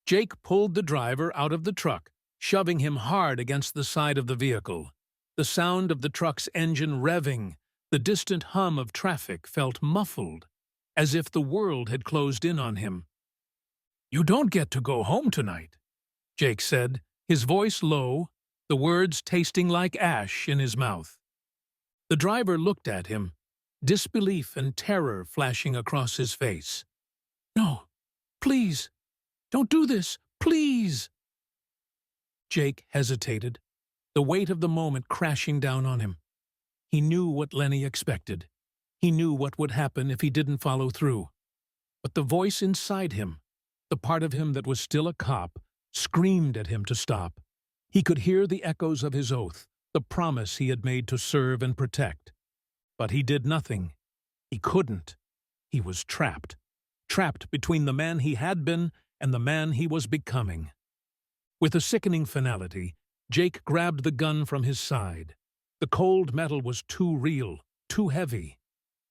Jake pulled the driver out of the truck, shoving him hard against the side of the vehicle. The sound of the truck's engine revving, the distant hum of traffic felt muffled, as if the world had closed in on him. "You don't get to go home tonight," Jake said, his voice low, the words tasting like ash in his mouth. The driver looked at him, disbelief and terror flashing across his face. "No, please, don't do this, please." Jake hesitated, the weight of the moment crashing down on him. He knew what Lenny expected. He knew what would happen if he didn't follow through. But the voice inside him, the part of him that was still a cop, screamed at him to stop. He could hear the echoes of his oath, the promise he had made to serve and protect. But he did nothing. He couldn't. He was trapped. Trapped between the man he had been and the man he was becoming. With a sickening finality, Jake grabbed the gun from his side. The cold metal was too real, too heavy.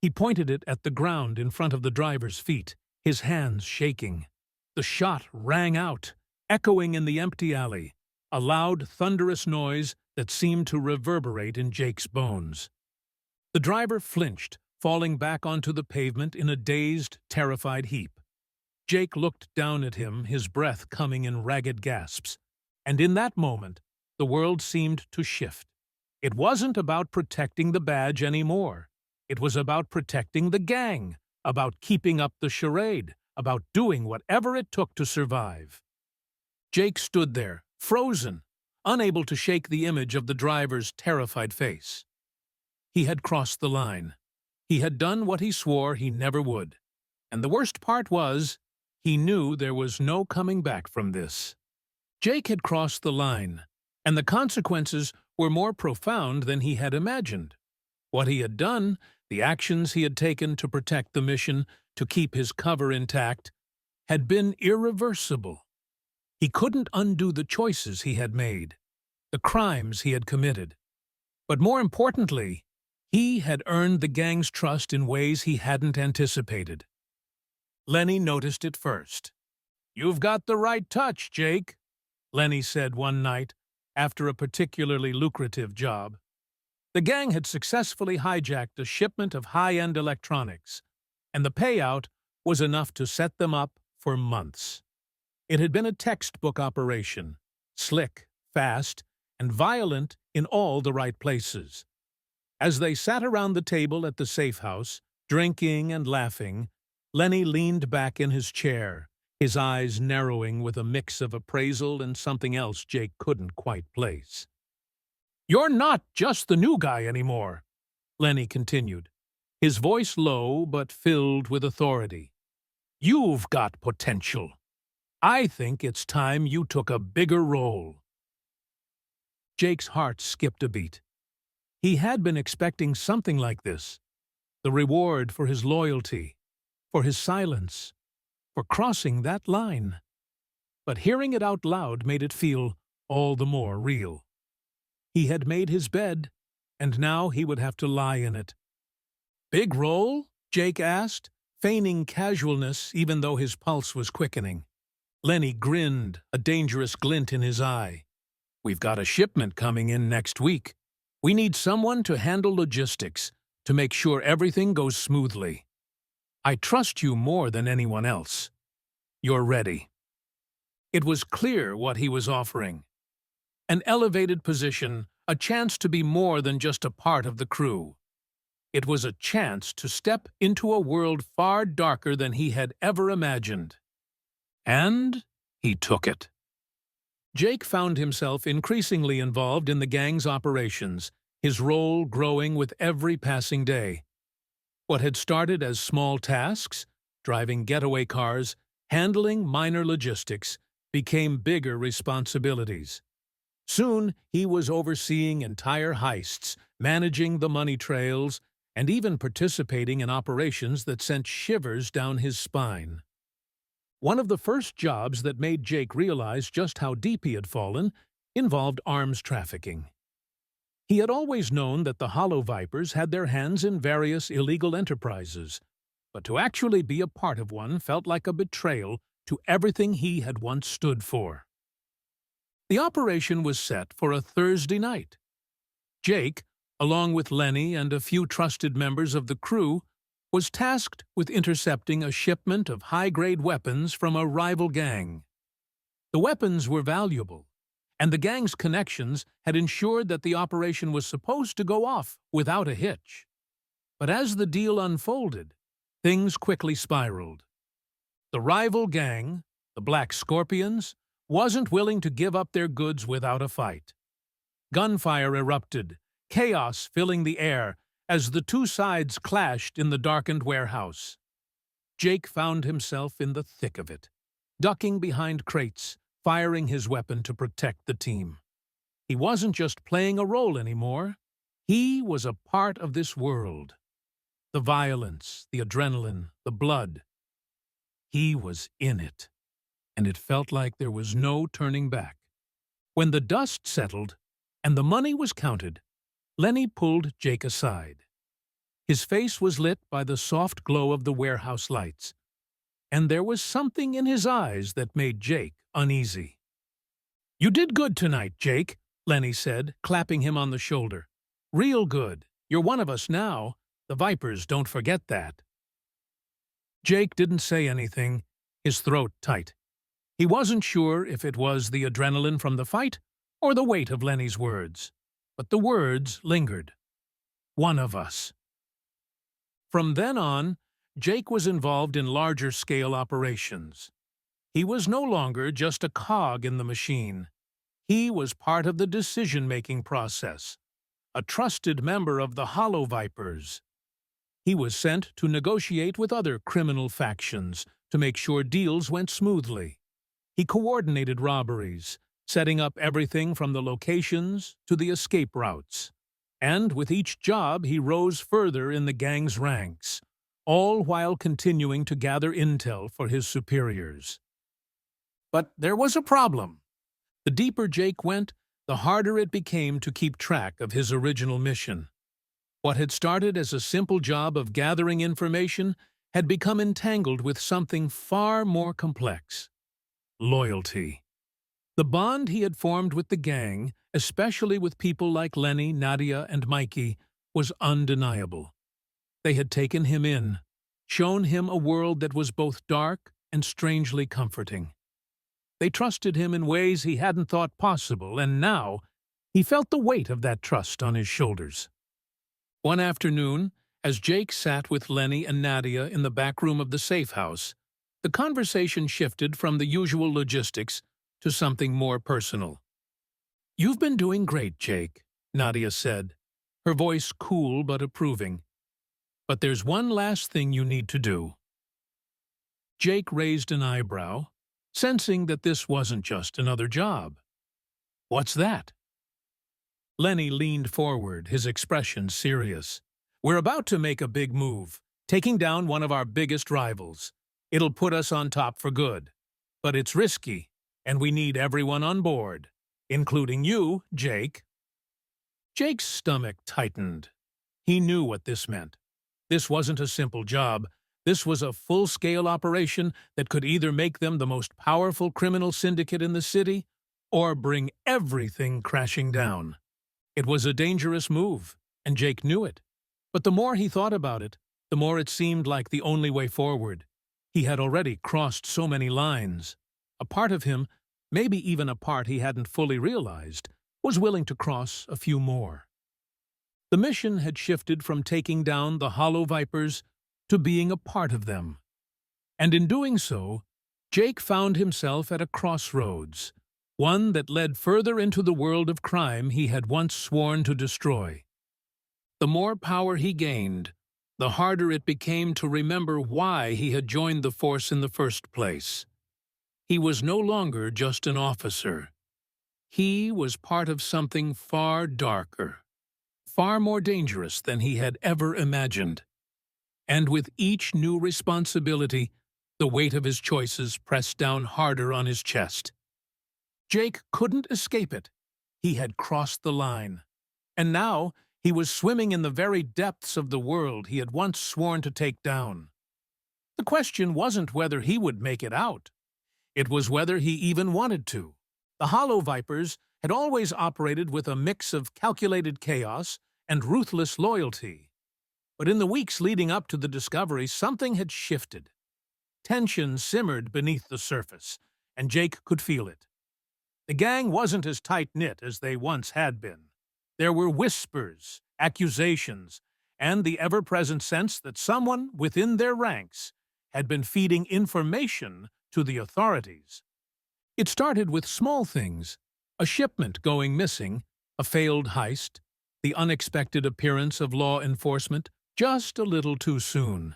He pointed it at the ground in front of the driver's feet, his hands shaking. The shot rang out, echoing in the empty alley, a loud, thunderous noise that seemed to reverberate in Jake's bones. The driver flinched, falling back onto the pavement in a dazed, terrified heap. Jake looked down at him, his breath coming in ragged gasps. And in that moment, the world seemed to shift. It wasn't about protecting the badge anymore. It was about protecting the gang, about keeping up the charade, about doing whatever it took to survive. Jake stood there, frozen, unable to shake the image of the driver's terrified face. He had crossed the line. He had done what he swore he never would. And the worst part was, he knew there was no coming back from this. Jake had crossed the line, and the consequences were more profound than he had imagined. What he had done, the actions he had taken to protect the mission, to keep his cover intact, had been irreversible. He couldn't undo the choices he had made, the crimes he had committed. But more importantly, he had earned the gang's trust in ways he hadn't anticipated. Lenny noticed it first. "You've got the right touch, Jake," Lenny said one night after a particularly lucrative job. The gang had successfully hijacked a shipment of high-end electronics, and the payout was enough to set them up for months. It had been a textbook operation, slick, fast, and violent in all the right places. As they sat around the table at the safe house, drinking and laughing, Lenny leaned back in his chair, his eyes narrowing with a mix of appraisal and something else Jake couldn't quite place. "You're not just the new guy anymore," Lenny continued, his voice low but filled with authority. "You've got potential. I think it's time you took a bigger role." Jake's heart skipped a beat. He had been expecting something like this, the reward for his loyalty, for his silence, for crossing that line. But hearing it out loud made it feel all the more real. He had made his bed, and now he would have to lie in it. "Big role?" Jake asked, feigning casualness even though his pulse was quickening. Lenny grinned, a dangerous glint in his eye. "We've got a shipment coming in next week. We need someone to handle logistics, to make sure everything goes smoothly. I trust you more than anyone else. You're ready." It was clear what he was offering. An elevated position, a chance to be more than just a part of the crew. It was a chance to step into a world far darker than he had ever imagined. And he took it. Jake found himself increasingly involved in the gang's operations, his role growing with every passing day. What had started as small tasks, driving getaway cars, handling minor logistics, became bigger responsibilities. Soon he was overseeing entire heists, managing the money trails, and even participating in operations that sent shivers down his spine. One of the first jobs that made Jake realize just how deep he had fallen involved arms trafficking. He had always known that the Hollow Vipers had their hands in various illegal enterprises, but to actually be a part of one felt like a betrayal to everything he had once stood for. The operation was set for a Thursday night. Jake, along with Lenny and a few trusted members of the crew, was tasked with intercepting a shipment of high-grade weapons from a rival gang. The weapons were valuable, and the gang's connections had ensured that the operation was supposed to go off without a hitch. But as the deal unfolded, things quickly spiraled. The rival gang, the Black Scorpions, wasn't willing to give up their goods without a fight. Gunfire erupted, chaos filling the air as the two sides clashed in the darkened warehouse. Jake found himself in the thick of it, ducking behind crates, firing his weapon to protect the team. He wasn't just playing a role anymore. He was a part of this world. The violence, the adrenaline, the blood. He was in it, and it felt like there was no turning back. When the dust settled and the money was counted, Lenny pulled Jake aside. His face was lit by the soft glow of the warehouse lights, and there was something in his eyes that made Jake uneasy. "You did good tonight, Jake," Lenny said, clapping him on the shoulder. "Real good. You're one of us now. The Vipers don't forget that." Jake didn't say anything, his throat tight. He wasn't sure if it was the adrenaline from the fight or the weight of Lenny's words. But the words lingered. One of us. From then on, Jake was involved in larger-scale operations. He was no longer just a cog in the machine. He was part of the decision-making process, a trusted member of the Hollow Vipers. He was sent to negotiate with other criminal factions to make sure deals went smoothly. He coordinated robberies, setting up everything from the locations to the escape routes. And with each job, he rose further in the gang's ranks, all while continuing to gather intel for his superiors. But there was a problem. The deeper Jake went, the harder it became to keep track of his original mission. What had started as a simple job of gathering information had become entangled with something far more complex: loyalty. The bond he had formed with the gang, especially with people like Lenny, Nadia, and Mikey, was undeniable. They had taken him in, shown him a world that was both dark and strangely comforting. They trusted him in ways he hadn't thought possible, and now he felt the weight of that trust on his shoulders. One afternoon, as Jake sat with Lenny and Nadia in the back room of the safe house, the conversation shifted from the usual logistics to something more personal. "You've been doing great, Jake," Nadia said, her voice cool but approving. "But there's one last thing you need to do." Jake raised an eyebrow, sensing that this wasn't just another job. "What's that?" Lenny leaned forward, his expression serious. "We're about to make a big move, taking down one of our biggest rivals. It'll put us on top for good. But it's risky, and we need everyone on board, including you, Jake." Jake's stomach tightened. He knew what this meant. This wasn't a simple job. This was a full-scale operation that could either make them the most powerful criminal syndicate in the city or bring everything crashing down. It was a dangerous move, and Jake knew it. But the more he thought about it, the more it seemed like the only way forward. He had already crossed so many lines. A part of him, maybe even a part he hadn't fully realized, was willing to cross a few more. The mission had shifted from taking down the Hollow Vipers to being a part of them. And in doing so, Jake found himself at a crossroads, one that led further into the world of crime he had once sworn to destroy. The more power he gained, the harder it became to remember why he had joined the force in the first place. He was no longer just an officer. He was part of something far darker, far more dangerous than he had ever imagined. And with each new responsibility, the weight of his choices pressed down harder on his chest. Jake couldn't escape it. He had crossed the line. And now he was swimming in the very depths of the world he had once sworn to take down. The question wasn't whether he would make it out. It was whether he even wanted to. The Hollow Vipers had always operated with a mix of calculated chaos and ruthless loyalty. But in the weeks leading up to the discovery, something had shifted. Tension simmered beneath the surface, and Jake could feel it. The gang wasn't as tight-knit as they once had been. There were whispers, accusations, and the ever-present sense that someone within their ranks had been feeding information to the authorities. It started with small things: a shipment going missing, a failed heist, the unexpected appearance of law enforcement just a little too soon.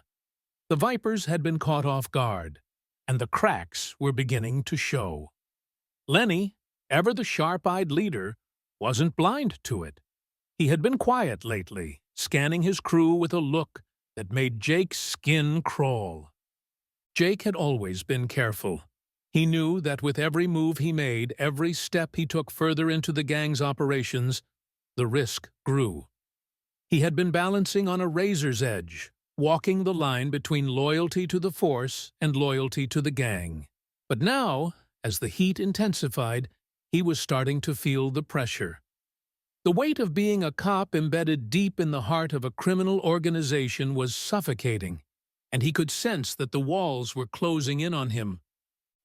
The Vipers had been caught off guard, and the cracks were beginning to show. Lenny, ever the sharp-eyed leader, wasn't blind to it. He had been quiet lately, scanning his crew with a look that made Jake's skin crawl. Jake had always been careful. He knew that with every move he made, every step he took further into the gang's operations, the risk grew. He had been balancing on a razor's edge, walking the line between loyalty to the force and loyalty to the gang. But now, as the heat intensified, He was starting to feel the pressure. The weight of being a cop embedded deep in the heart of a criminal organization was suffocating, and he could sense that the walls were closing in on him.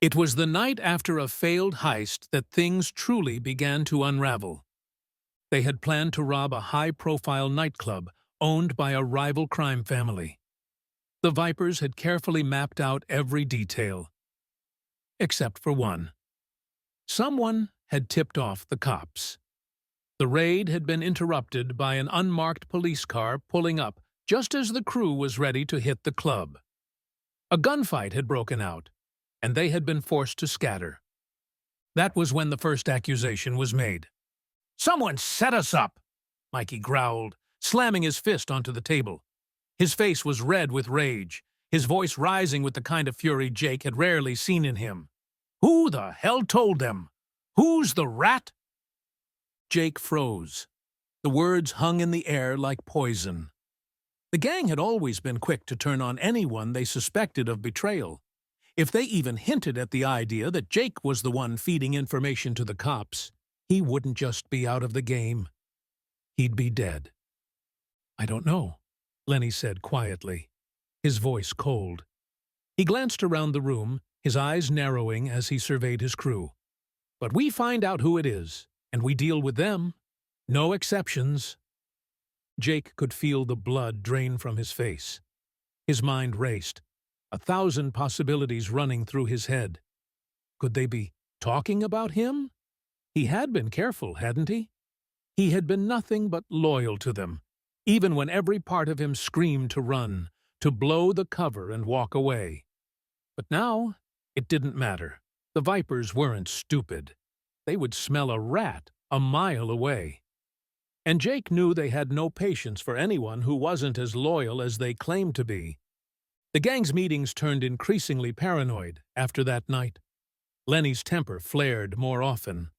It was the night after a failed heist that things truly began to unravel. They had planned to rob a high-profile nightclub owned by a rival crime family. The Vipers had carefully mapped out every detail, except for one. Someone had tipped off the cops. The raid had been interrupted by an unmarked police car pulling up just as the crew was ready to hit the club. A gunfight had broken out, and they had been forced to scatter. That was when the first accusation was made. "Someone set us up!" Mikey growled, slamming his fist onto the table. His face was red with rage, his voice rising with the kind of fury Jake had rarely seen in him. "Who the hell told them? Who's the rat?" Jake froze. The words hung in the air like poison. The gang had always been quick to turn on anyone they suspected of betrayal. If they even hinted at the idea that Jake was the one feeding information to the cops, he wouldn't just be out of the game. He'd be dead. "I don't know," Lenny said quietly, his voice cold. He glanced around the room, his eyes narrowing as he surveyed his crew. "But we find out who it is, and we deal with them. No exceptions." Jake could feel the blood drain from his face. His mind raced, 1,000 possibilities running through his head. Could they be talking about him? He had been careful, hadn't he? He had been nothing but loyal to them, even when every part of him screamed to run, to blow the cover and walk away. But now, it didn't matter. The Vipers weren't stupid. They would smell a rat a mile away. And Jake knew they had no patience for anyone who wasn't as loyal as they claimed to be. The gang's meetings turned increasingly paranoid after that night. Lenny's temper flared more often.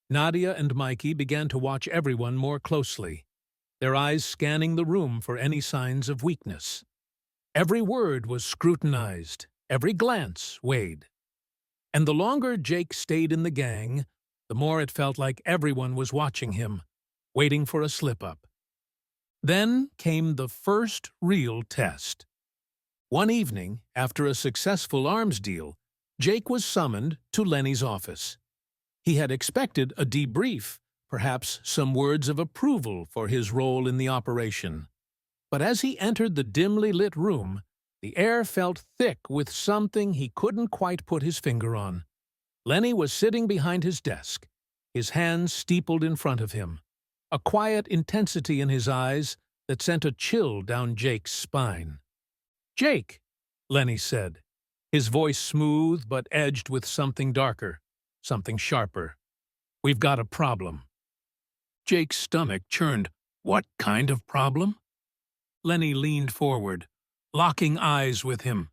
Nadia and Mikey began to watch everyone more closely, their eyes scanning the room for any signs of weakness. Every word was scrutinized, every glance weighed. And the longer Jake stayed in the gang, the more it felt like everyone was watching him, waiting for a slip-up. Then came the first real test. One evening, after a successful arms deal, Jake was summoned to Lenny's office. He had expected a debrief, perhaps some words of approval for his role in the operation. But as he entered the dimly lit room, the air felt thick with something he couldn't quite put his finger on. Lenny was sitting behind his desk, his hands steepled in front of him, a quiet intensity in his eyes that sent a chill down Jake's spine. "Jake," Lenny said, his voice smooth but edged with something darker, something sharper. "We've got a problem." Jake's stomach churned. "What kind of problem?" Lenny leaned forward, locking eyes with him.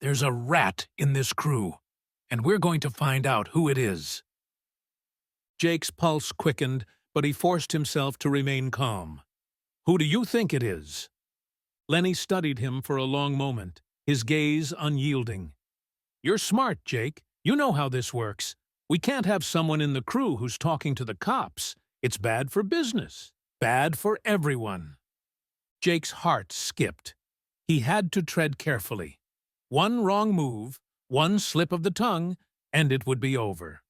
"There's a rat in this crew, and we're going to find out who it is." Jake's pulse quickened, but he forced himself to remain calm. "Who do you think it is?" Lenny studied him for a long moment, his gaze unyielding. "You're smart, Jake. You know how this works. We can't have someone in the crew who's talking to the cops. It's bad for business. Bad for everyone." Jake's heart skipped. He had to tread carefully. One wrong move, one slip of the tongue, and it would be over.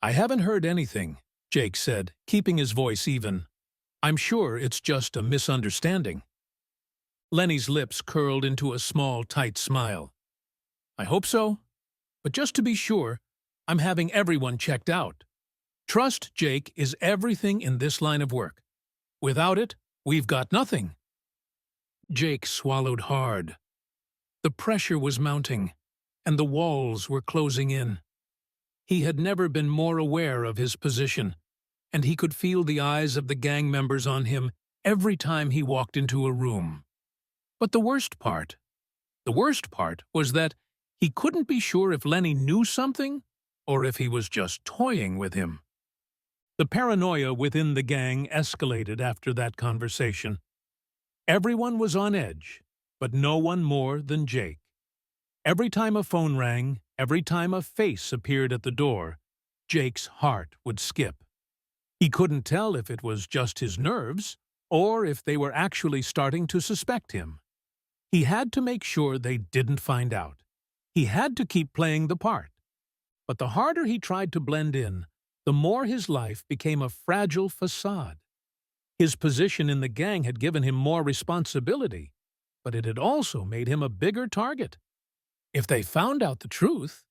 "I haven't heard anything," Jake said, keeping his voice even. "I'm sure it's just a misunderstanding." Lenny's lips curled into a small, tight smile. "I hope so. But just to be sure, I'm having everyone checked out. Trust, Jake, is everything in this line of work. Without it, we've got nothing." Jake swallowed hard. The pressure was mounting, and the walls were closing in. He had never been more aware of his position, and he could feel the eyes of the gang members on him every time he walked into a room. But the worst part was that he couldn't be sure if Lenny knew something or if he was just toying with him. The paranoia within the gang escalated after that conversation. Everyone was on edge, but no one more than Jake. Every time a phone rang, every time a face appeared at the door, Jake's heart would skip. He couldn't tell if it was just his nerves or if they were actually starting to suspect him. He had to make sure they didn't find out. He had to keep playing the part. But the harder he tried to blend in, the more his life became a fragile facade. His position in the gang had given him more responsibility, but it had also made him a bigger target. If they found out the truth,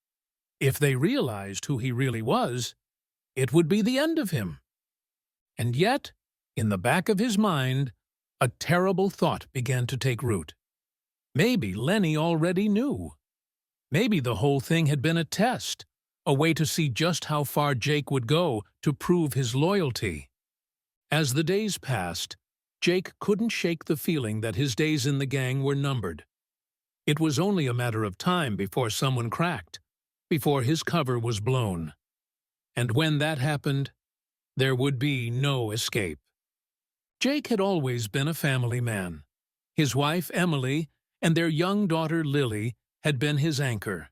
if they realized who he really was, it would be the end of him. And yet, in the back of his mind, a terrible thought began to take root. Maybe Lenny already knew. Maybe the whole thing had been a test, a way to see just how far Jake would go to prove his loyalty. As the days passed, Jake couldn't shake the feeling that his days in the gang were numbered. It was only a matter of time before someone cracked, before his cover was blown. And when that happened, there would be no escape. Jake had always been a family man. His wife, Emily, and their young daughter, Lily, had been his anchor.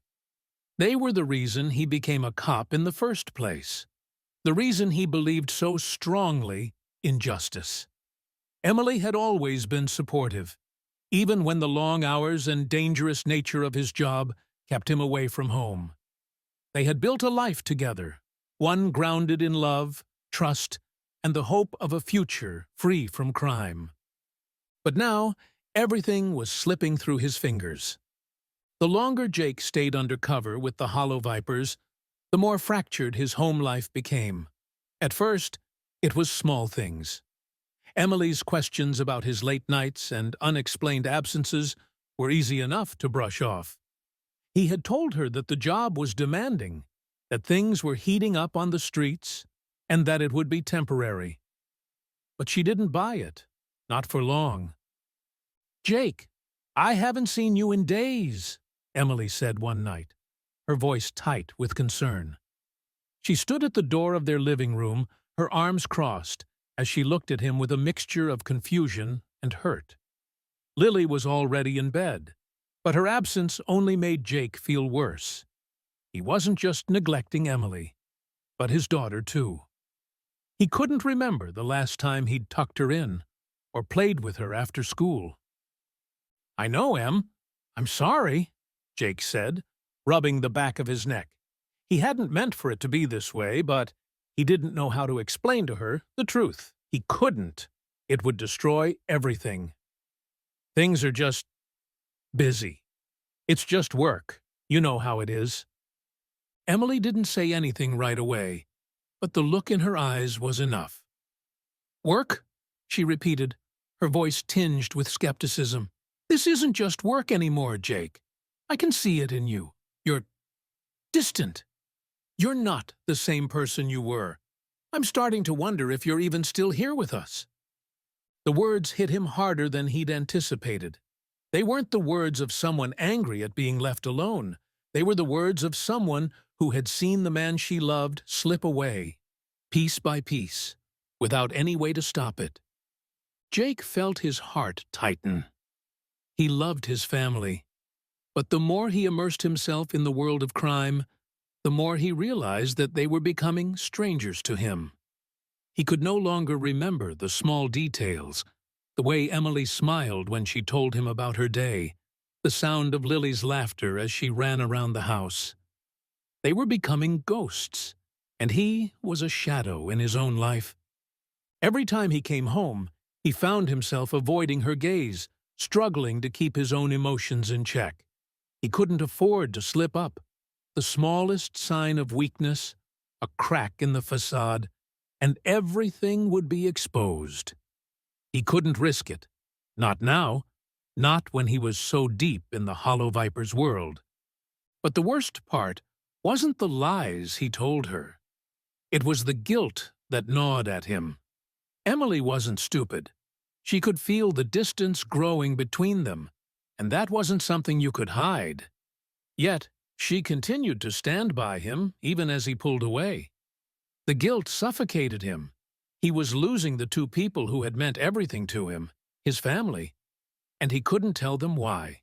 They were the reason he became a cop in the first place, the reason he believed so strongly in justice. Emily had always been supportive, even when the long hours and dangerous nature of his job kept him away from home. They had built a life together, one grounded in love, trust, and the hope of a future free from crime. But now, everything was slipping through his fingers. The longer Jake stayed undercover with the Hollow Vipers, the more fractured his home life became. At first, it was small things. Emily's questions about his late nights and unexplained absences were easy enough to brush off. He had told her that the job was demanding, that things were heating up on the streets, and that it would be temporary. But she didn't buy it, not for long. "Jake, I haven't seen you in days," Emily said one night, her voice tight with concern. She stood at the door of their living room, her arms crossed, as she looked at him with a mixture of confusion and hurt. Lily was already in bed, but her absence only made Jake feel worse. He wasn't just neglecting Emily, but his daughter too. He couldn't remember the last time he'd tucked her in or played with her after school. "I know, Em. I'm sorry," Jake said, rubbing the back of his neck. He hadn't meant for it to be this way, but he didn't know how to explain to her the truth. He couldn't. It would destroy everything. "Things are just busy. It's just work. You know how it is." Emily didn't say anything right away, but the look in her eyes was enough. "Work?" she repeated, her voice tinged with skepticism. "This isn't just work anymore, Jake. I can see it in you. You're distant. You're not the same person you were. I'm starting to wonder if you're even still here with us." The words hit him harder than he'd anticipated. They weren't the words of someone angry at being left alone. They were the words of someone who had seen the man she loved slip away, piece by piece, without any way to stop it. Jake felt his heart tighten. He loved his family, but the more he immersed himself in the world of crime, the more he realized that they were becoming strangers to him. He could no longer remember the small details, the way Emily smiled when she told him about her day, the sound of Lily's laughter as she ran around the house. They were becoming ghosts, and he was a shadow in his own life. Every time he came home, he found himself avoiding her gaze, struggling to keep his own emotions in check. He couldn't afford to slip up. The smallest sign of weakness, a crack in the facade, and everything would be exposed. He couldn't risk it. Not now. Not when he was so deep in the Hollow Viper's world. But the worst part wasn't the lies he told her. It was the guilt that gnawed at him. Emily wasn't stupid. She could feel the distance growing between them, and that wasn't something you could hide. Yet, she continued to stand by him even as he pulled away. The guilt suffocated him. He was losing the two people who had meant everything to him, his family, and he couldn't tell them why.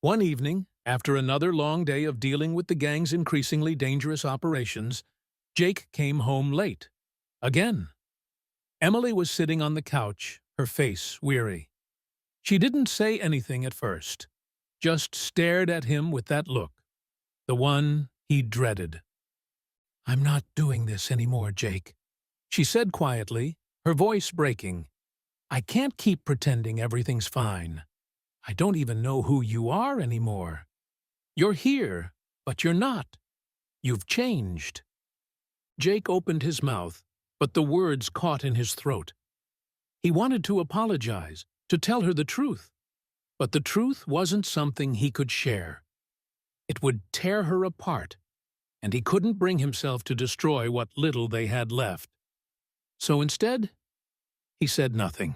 One evening, after another long day of dealing with the gang's increasingly dangerous operations, Jake came home late. Again. Emily was sitting on the couch, her face weary. She didn't say anything at first, just stared at him with that look, the one he dreaded. "I'm not doing this anymore, Jake," she said quietly, her voice breaking. "I can't keep pretending everything's fine. I don't even know who you are anymore. You're here, but you're not. You've changed." Jake opened his mouth, but the words caught in his throat. He wanted to apologize, to tell her the truth, but the truth wasn't something he could share. It would tear her apart, and he couldn't bring himself to destroy what little they had left. So instead, he said nothing.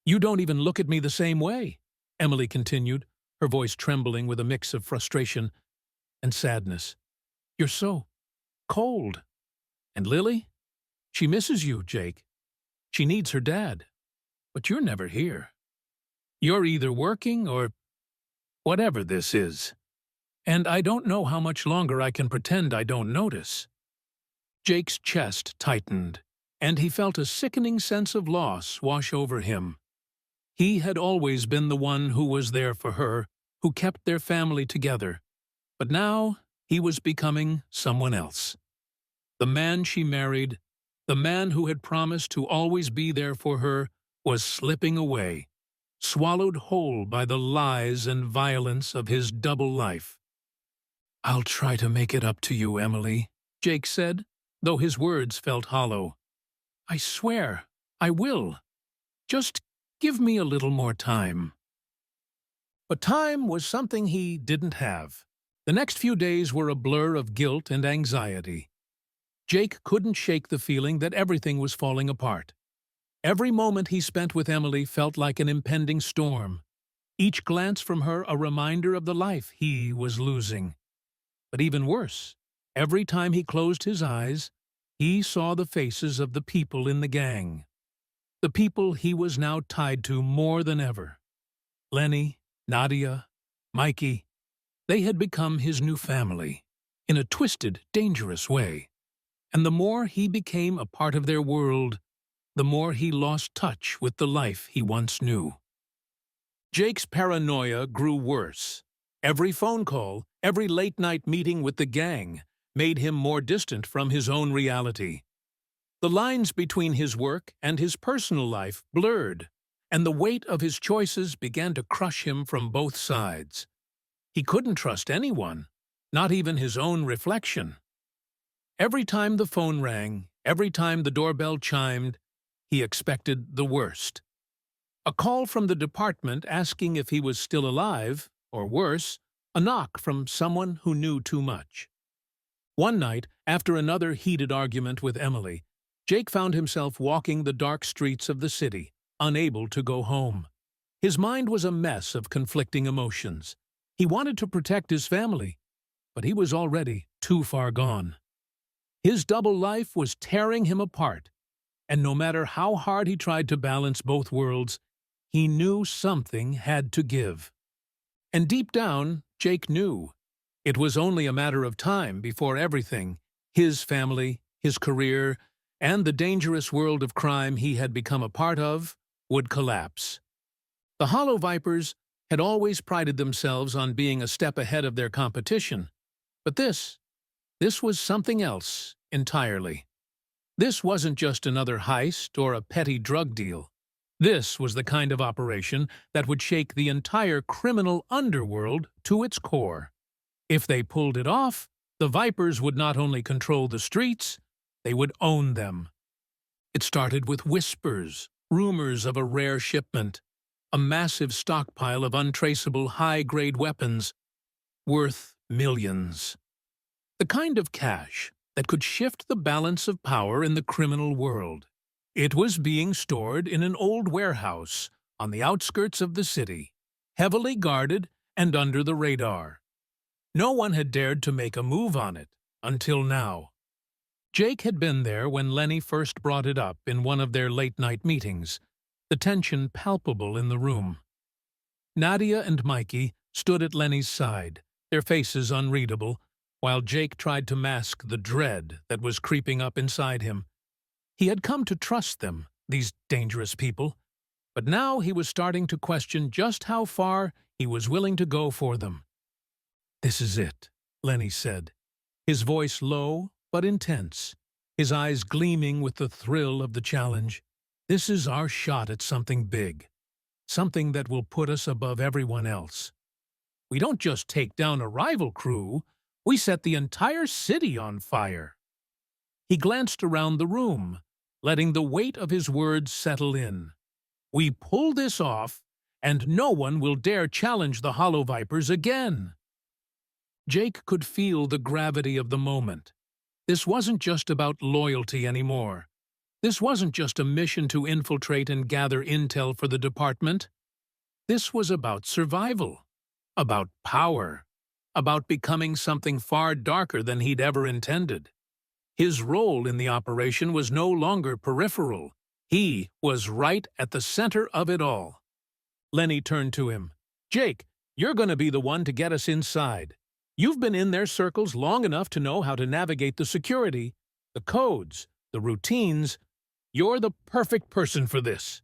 "You don't even look at me the same way," Emily continued, her voice trembling with a mix of frustration and sadness. "You're so cold. And Lily? She misses you, Jake. She needs her dad. But you're never here. You're either working or whatever this is. And I don't know how much longer I can pretend I don't notice." Jake's chest tightened, and he felt a sickening sense of loss wash over him. He had always been the one who was there for her, who kept their family together. But now he was becoming someone else. The man she married, the man who had promised to always be there for her, was slipping away, swallowed whole by the lies and violence of his double life. "I'll try to make it up to you, Emily," Jake said, though his words felt hollow. "I swear, I will. Just give me a little more time." But time was something he didn't have. The next few days were a blur of guilt and anxiety. Jake couldn't shake the feeling that everything was falling apart. Every moment he spent with Emily felt like an impending storm, each glance from her a reminder of the life he was losing. But even worse, every time he closed his eyes, he saw the faces of the people in the gang. The people he was now tied to more than ever. Lenny, Nadia, Mikey. They had become his new family, in a twisted, dangerous way. And the more he became a part of their world, the more he lost touch with the life he once knew. Jake's paranoia grew worse. Every phone call, every late-night meeting with the gang made him more distant from his own reality. The lines between his work and his personal life blurred, and the weight of his choices began to crush him from both sides. He couldn't trust anyone, not even his own reflection. Every time the phone rang, every time the doorbell chimed, he expected the worst. A call from the department asking if he was still alive, or worse, a knock from someone who knew too much. One night, after another heated argument with Emily, Jake found himself walking the dark streets of the city, unable to go home. His mind was a mess of conflicting emotions. He wanted to protect his family, but he was already too far gone. His double life was tearing him apart, and no matter how hard he tried to balance both worlds, he knew something had to give. And deep down, Jake knew. It was only a matter of time before everything, his family, his career, and the dangerous world of crime he had become a part of, would collapse. The Hollow Vipers had always prided themselves on being a step ahead of their competition, but this was something else entirely. This wasn't just another heist or a petty drug deal. This was the kind of operation that would shake the entire criminal underworld to its core. If they pulled it off, the Vipers would not only control the streets, they would own them. It started with whispers, rumors of a rare shipment, a massive stockpile of untraceable high-grade weapons worth millions. The kind of cash that could shift the balance of power in the criminal world. It was being stored in an old warehouse on the outskirts of the city, heavily guarded and under the radar. No one had dared to make a move on it until now. Jake had been there when Lenny first brought it up in one of their late-night meetings, the tension palpable in the room. Nadia and Mikey stood at Lenny's side, their faces unreadable, while Jake tried to mask the dread that was creeping up inside him. He had come to trust them, these dangerous people, but now he was starting to question just how far he was willing to go for them. "This is it," Lenny said, his voice low but intense, his eyes gleaming with the thrill of the challenge. "This is our shot at something big, something that will put us above everyone else. We don't just take down a rival crew, we set the entire city on fire." He glanced around the room, letting the weight of his words settle in. "We pull this off, and no one will dare challenge the Hollow Vipers again." Jake could feel the gravity of the moment. This wasn't just about loyalty anymore. This wasn't just a mission to infiltrate and gather intel for the department. This was about survival, about power, about becoming something far darker than he'd ever intended. His role in the operation was no longer peripheral. He was right at the center of it all. Lenny turned to him. "Jake, you're going to be the one to get us inside. You've been in their circles long enough to know how to navigate the security, the codes, the routines. You're the perfect person for this."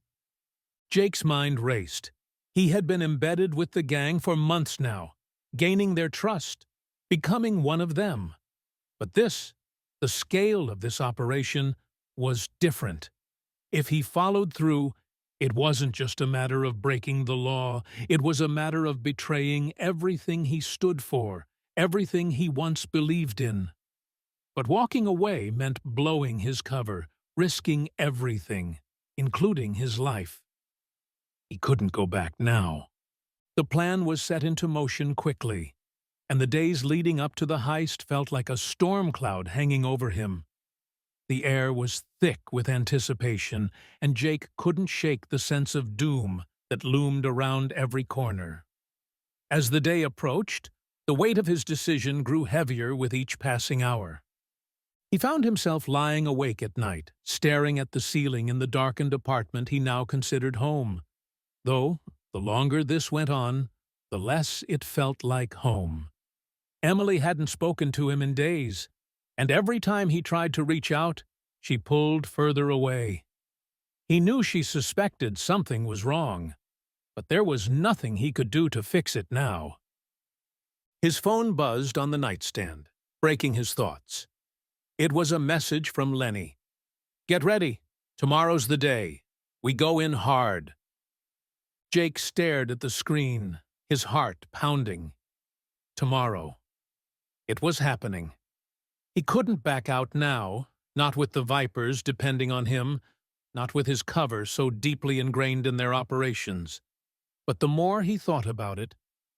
Jake's mind raced. He had been embedded with the gang for months now, gaining their trust, becoming one of them. But the scale of this operation, was different. If he followed through, it wasn't just a matter of breaking the law, it was a matter of betraying everything he stood for, everything he once believed in. But walking away meant blowing his cover, risking everything, including his life. He couldn't go back now. The plan was set into motion quickly, and the days leading up to the heist felt like a storm cloud hanging over him. The air was thick with anticipation, and Jake couldn't shake the sense of doom that loomed around every corner. As the day approached, the weight of his decision grew heavier with each passing hour. He found himself lying awake at night, staring at the ceiling in the darkened apartment he now considered home. Though, the longer this went on, the less it felt like home. Emily hadn't spoken to him in days, and every time he tried to reach out, she pulled further away. He knew she suspected something was wrong, but there was nothing he could do to fix it now. His phone buzzed on the nightstand, breaking his thoughts. It was a message from Lenny. "Get ready. Tomorrow's the day. We go in hard." Jake stared at the screen, his heart pounding. Tomorrow. It was happening. He couldn't back out now, not with the Vipers depending on him, not with his cover so deeply ingrained in their operations. But the more he thought about it,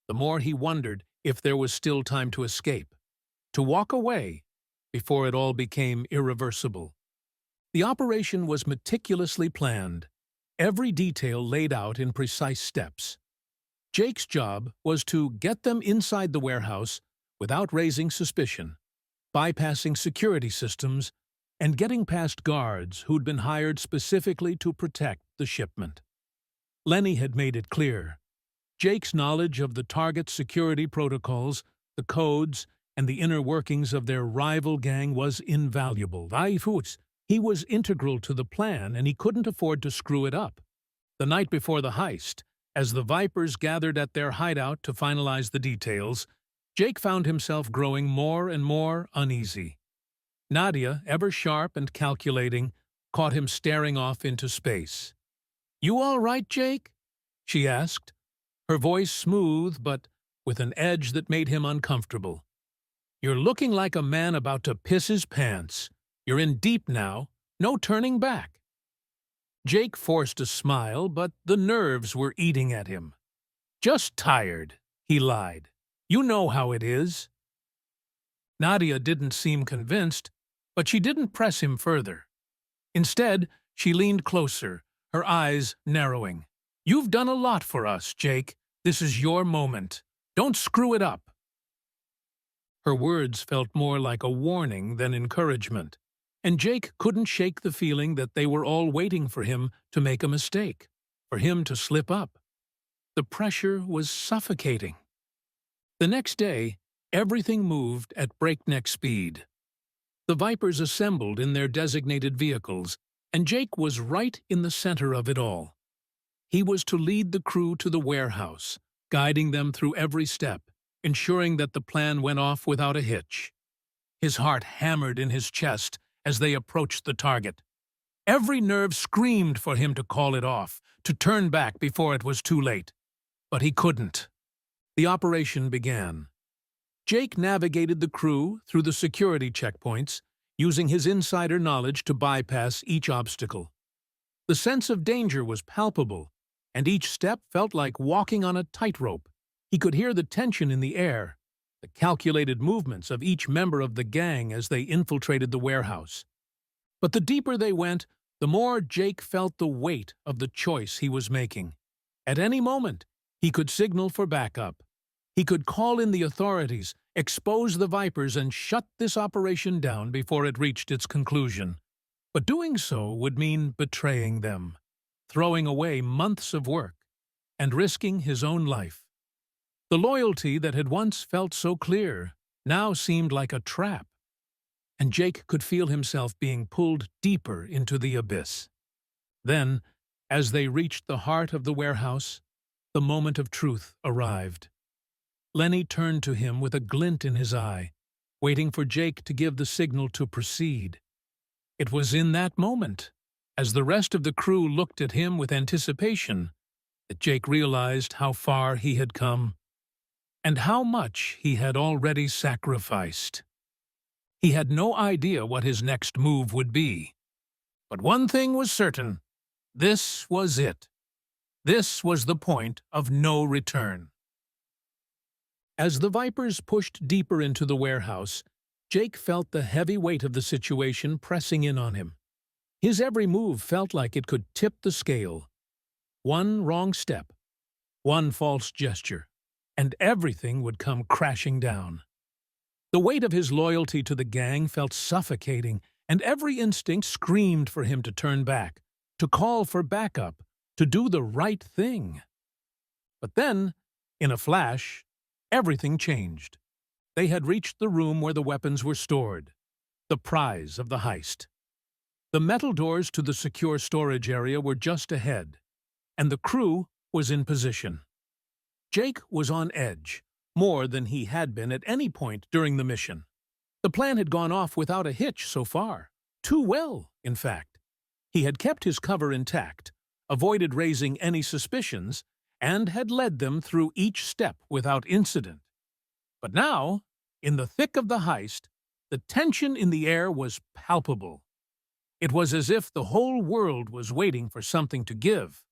the more he wondered if there was still time to escape, to walk away, before it all became irreversible. The operation was meticulously planned, every detail laid out in precise steps. Jake's job was to get them inside the warehouse without raising suspicion, bypassing security systems, and getting past guards who'd been hired specifically to protect the shipment. Lenny had made it clear. Jake's knowledge of the target's security protocols, the codes, and the inner workings of their rival gang was invaluable. He was integral to the plan, and he couldn't afford to screw it up. The night before the heist, as the Vipers gathered at their hideout to finalize the details, Jake found himself growing more and more uneasy. Nadia, ever sharp and calculating, caught him staring off into space. "You all right, Jake?" she asked, her voice smooth but with an edge that made him uncomfortable. "You're looking like a man about to piss his pants. You're in deep now, no turning back." Jake forced a smile, but the nerves were eating at him. "Just tired," he lied. "You know how it is." Nadia didn't seem convinced, but she didn't press him further. Instead, she leaned closer, her eyes narrowing. "You've done a lot for us, Jake. This is your moment. Don't screw it up." Her words felt more like a warning than encouragement, and Jake couldn't shake the feeling that they were all waiting for him to make a mistake, for him to slip up. The pressure was suffocating. The next day, Everything moved at breakneck speed. The Vipers assembled in their designated vehicles, and Jake was right in the center of it all. He was to lead the crew to the warehouse, guiding them through every step, ensuring that the plan went off without a hitch. His heart hammered in his chest as they approached the target. Every nerve screamed for him to call it off, to turn back before it was too late. But he couldn't. The operation began. Jake navigated the crew through the security checkpoints, using his insider knowledge to bypass each obstacle. The sense of danger was palpable, and each step felt like walking on a tightrope. He could hear the tension in the air, the calculated movements of each member of the gang as they infiltrated the warehouse. But the deeper they went, the more Jake felt the weight of the choice he was making. At any moment, he could signal for backup. He could call in the authorities, expose the Vipers, and shut this operation down before it reached its conclusion. But doing so would mean betraying them, throwing away months of work, and risking his own life. The loyalty that had once felt so clear now seemed like a trap, and Jake could feel himself being pulled deeper into the abyss. Then, as they reached the heart of the warehouse, the moment of truth arrived. Lenny turned to him with a glint in his eye, waiting for Jake to give the signal to proceed. It was in that moment, as the rest of the crew looked at him with anticipation, that Jake realized how far he had come, and how much he had already sacrificed. He had no idea what his next move would be. But one thing was certain. This was it. This was the point of no return. As the Vipers pushed deeper into the warehouse, Jake felt the heavy weight of the situation pressing in on him. His every move felt like it could tip the scale. One wrong step, one false gesture, and everything would come crashing down. The weight of his loyalty to the gang felt suffocating, and every instinct screamed for him to turn back, to call for backup, to do the right thing. But then, in a flash, everything changed. They had reached the room where the weapons were stored, the prize of the heist. The metal doors to the secure storage area were just ahead, and the crew was in position. Jake was on edge, more than he had been at any point during the mission. The plan had gone off without a hitch so far. Too well, in fact. He had kept his cover intact, avoided raising any suspicions, and had led them through each step without incident. But now, in the thick of the heist, the tension in the air was palpable. It was as if the whole world was waiting for something to give.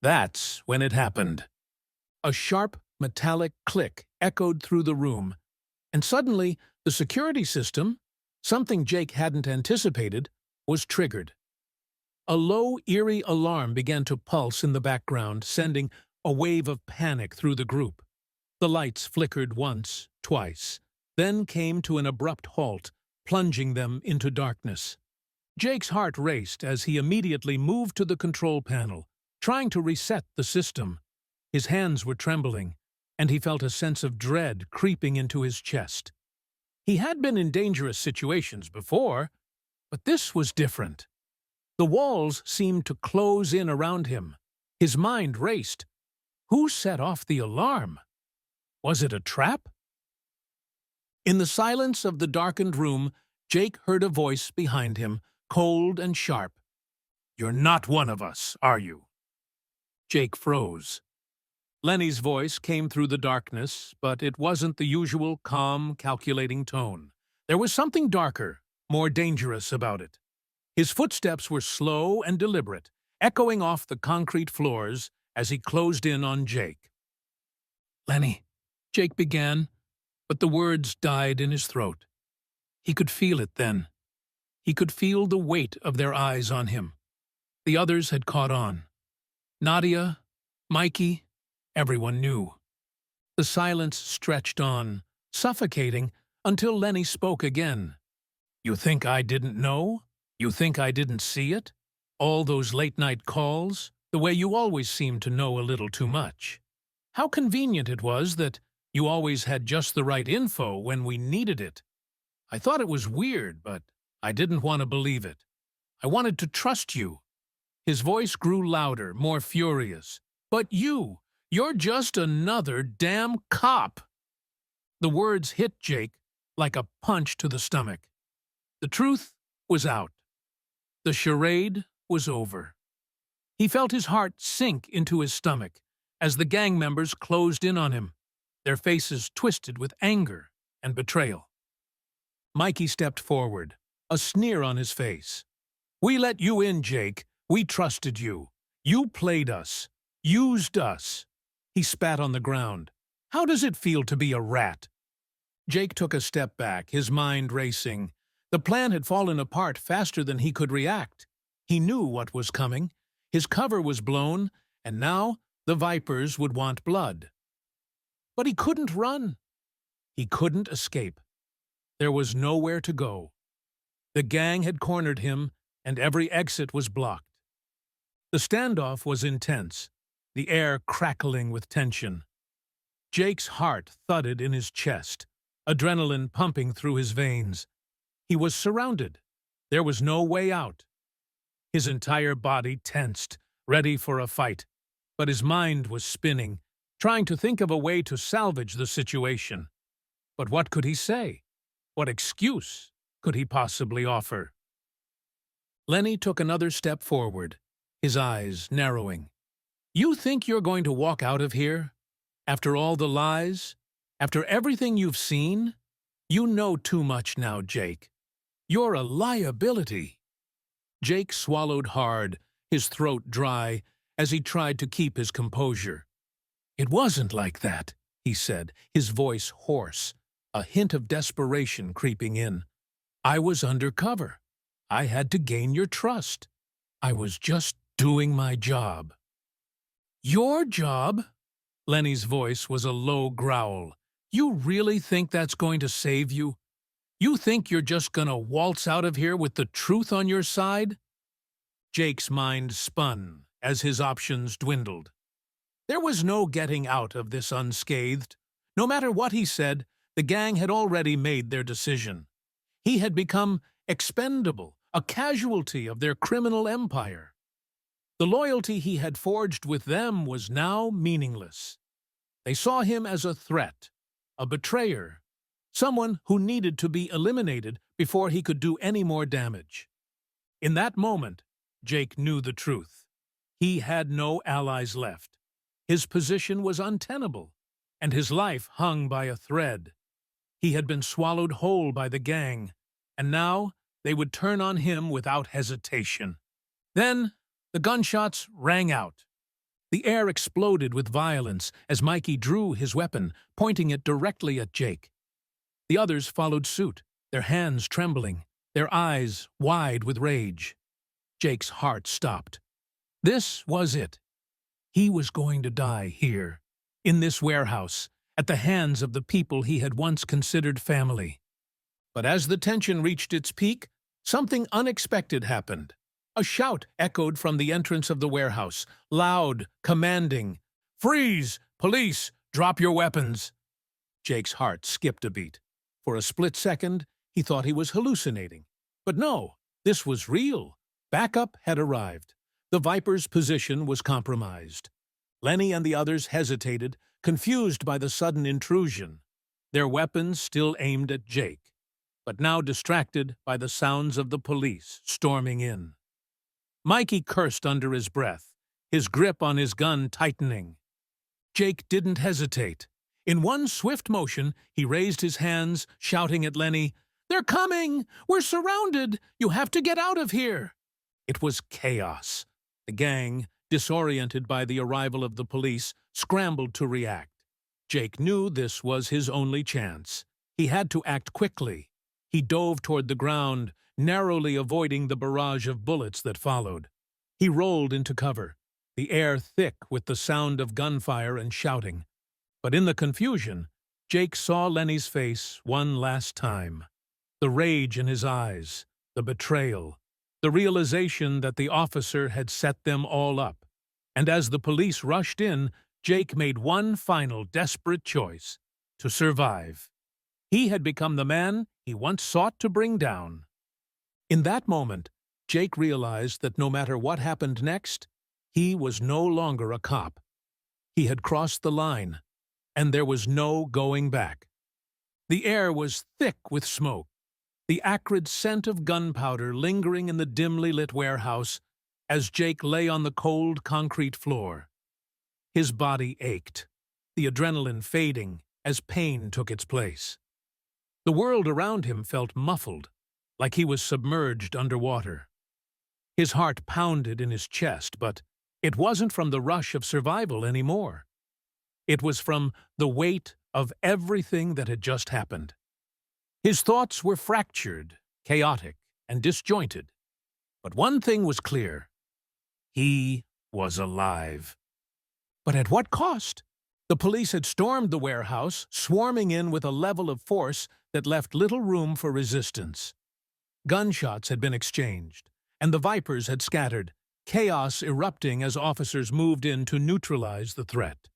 That's when it happened. A sharp, metallic click echoed through the room, and suddenly the security system, something Jake hadn't anticipated, was triggered. A low, eerie alarm began to pulse in the background, sending a wave of panic through the group. The lights flickered once, twice, then came to an abrupt halt, plunging them into darkness. Jake's heart raced as he immediately moved to the control panel, trying to reset the system. His hands were trembling, and he felt a sense of dread creeping into his chest. He had been in dangerous situations before, but this was different. The walls seemed to close in around him. His mind raced. Who set off the alarm? Was it a trap? In the silence of the darkened room, Jake heard a voice behind him, cold and sharp. "You're not one of us, are you?" Jake froze. Lenny's voice came through the darkness, but it wasn't the usual calm, calculating tone. There was something darker, more dangerous about it. His footsteps were slow and deliberate, echoing off the concrete floors as he closed in on Jake. "Lenny," Jake began, but the words died in his throat. He could feel it then. He could feel the weight of their eyes on him. The others had caught on. Nadia, Mikey, everyone knew. The silence stretched on, suffocating, until Lenny spoke again. "You think I didn't know? You think I didn't see it? All those late-night calls, the way you always seem to know a little too much. How convenient it was that You always had just the right info when we needed it. I thought it was weird, but I didn't want to believe it. I wanted to trust you." His voice grew louder, more furious. "But you're just another damn cop." The words hit Jake like a punch to the stomach. The truth was out. The charade was over. He felt his heart sink into his stomach as the gang members closed in on him, their faces twisted with anger and betrayal. Mikey stepped forward, a sneer on his face. "We let you in, Jake. We trusted you. You played us. Used us." He spat on the ground. "How does it feel to be a rat?" Jake took a step back, his mind racing. The plan had fallen apart faster than he could react. He knew what was coming. His cover was blown, and now the Vipers would want blood. But he couldn't run. He couldn't escape. There was nowhere to go. The gang had cornered him, and every exit was blocked. The standoff was intense, the air crackling with tension. Jake's heart thudded in his chest, adrenaline pumping through his veins. He was surrounded. There was no way out. His entire body tensed, ready for a fight, but his mind was spinning, trying to think of a way to salvage the situation. But what could he say? What excuse could he possibly offer? Lenny took another step forward, his eyes narrowing. "You think you're going to walk out of here? After all the lies? After everything you've seen? You know too much now, Jake. You're a liability." Jake swallowed hard, his throat dry, as he tried to keep his composure. "It wasn't like that," he said, his voice hoarse, a hint of desperation creeping in. "I was undercover. I had to gain your trust. I was just doing my job." "Your job?" Lenny's voice was a low growl. "You really think that's going to save you? You think you're just gonna waltz out of here with the truth on your side?" Jake's mind spun as his options dwindled. There was no getting out of this unscathed. No matter what he said, the gang had already made their decision. He had become expendable, a casualty of their criminal empire. The loyalty he had forged with them was now meaningless. They saw him as a threat, a betrayer, someone who needed to be eliminated before he could do any more damage. In that moment, Jake knew the truth. He had no allies left. His position was untenable, and his life hung by a thread. He had been swallowed whole by the gang, and now they would turn on him without hesitation. Then the gunshots rang out. The air exploded with violence as Mikey drew his weapon, pointing it directly at Jake. The others followed suit, their hands trembling, their eyes wide with rage. Jake's heart stopped. This was it. He was going to die here, in this warehouse, at the hands of the people he had once considered family. But as the tension reached its peak, something unexpected happened. A shout echoed from the entrance of the warehouse, loud, commanding. "Freeze! Police! Drop your weapons!" Jake's heart skipped a beat. For a split second, he thought he was hallucinating. But no, this was real. Backup had arrived. The Viper's position was compromised. Lenny and the others hesitated, confused by the sudden intrusion. Their weapons still aimed at Jake, but now distracted by the sounds of the police storming in. Mikey cursed under his breath, his grip on his gun tightening. Jake didn't hesitate. In one swift motion, he raised his hands, shouting at Lenny, "They're coming! We're surrounded! You have to get out of here!" It was chaos. The gang, disoriented by the arrival of the police, scrambled to react. Jake knew this was his only chance. He had to act quickly. He dove toward the ground, narrowly avoiding the barrage of bullets that followed. He rolled into cover, the air thick with the sound of gunfire and shouting. But in the confusion, Jake saw Lenny's face one last time. The rage in his eyes, the betrayal, the realization that the officer had set them all up. And as the police rushed in, Jake made one final desperate choice. to survive. He had become the man he once sought to bring down. In that moment, Jake realized that no matter what happened next, he was no longer a cop. He had crossed the line, and there was no going back. The air was thick with smoke, the acrid scent of gunpowder lingering in the dimly lit warehouse as Jake lay on the cold concrete floor. His body ached, the adrenaline fading as pain took its place. The world around him felt muffled, like he was submerged underwater. His heart pounded in his chest, but it wasn't from the rush of survival anymore. It was from the weight of everything that had just happened. His thoughts were fractured, chaotic, and disjointed. But one thing was clear. He was alive. But at what cost? The police had stormed the warehouse, swarming in with a level of force that left little room for resistance. Gunshots had been exchanged, and the Vipers had scattered, chaos erupting as officers moved in to neutralize the threat.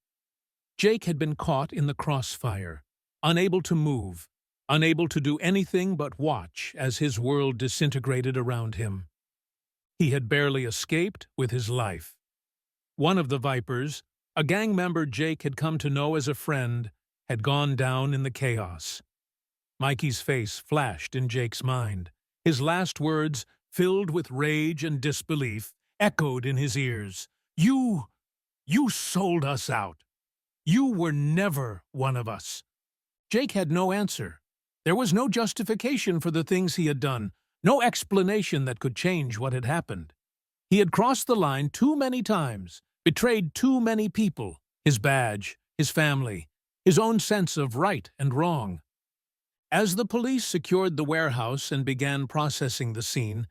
Jake had been caught in the crossfire, unable to move, unable to do anything but watch as his world disintegrated around him. He had barely escaped with his life. One of the Vipers, a gang member Jake had come to know as a friend, had gone down in the chaos. Mikey's face flashed in Jake's mind. His last words, filled with rage and disbelief, echoed in his ears. You sold us out. You were never one of us." Jake had no answer. There was no justification for the things he had done, no explanation that could change what had happened. He had crossed the line too many times, betrayed too many people, his badge, his family, his own sense of right and wrong. As the police secured the warehouse and began processing the scene,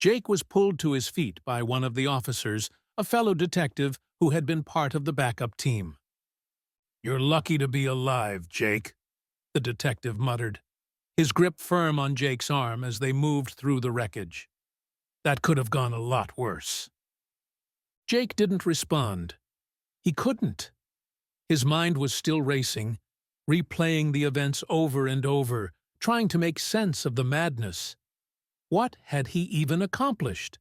Jake was pulled to his feet by one of the officers, a fellow detective who had been part of the backup team. "You're lucky to be alive, Jake," the detective muttered, his grip firm on Jake's arm as they moved through the wreckage. "That could have gone a lot worse." Jake didn't respond. He couldn't. His mind was still racing, replaying the events over and over, trying to make sense of the madness. What had he even accomplished?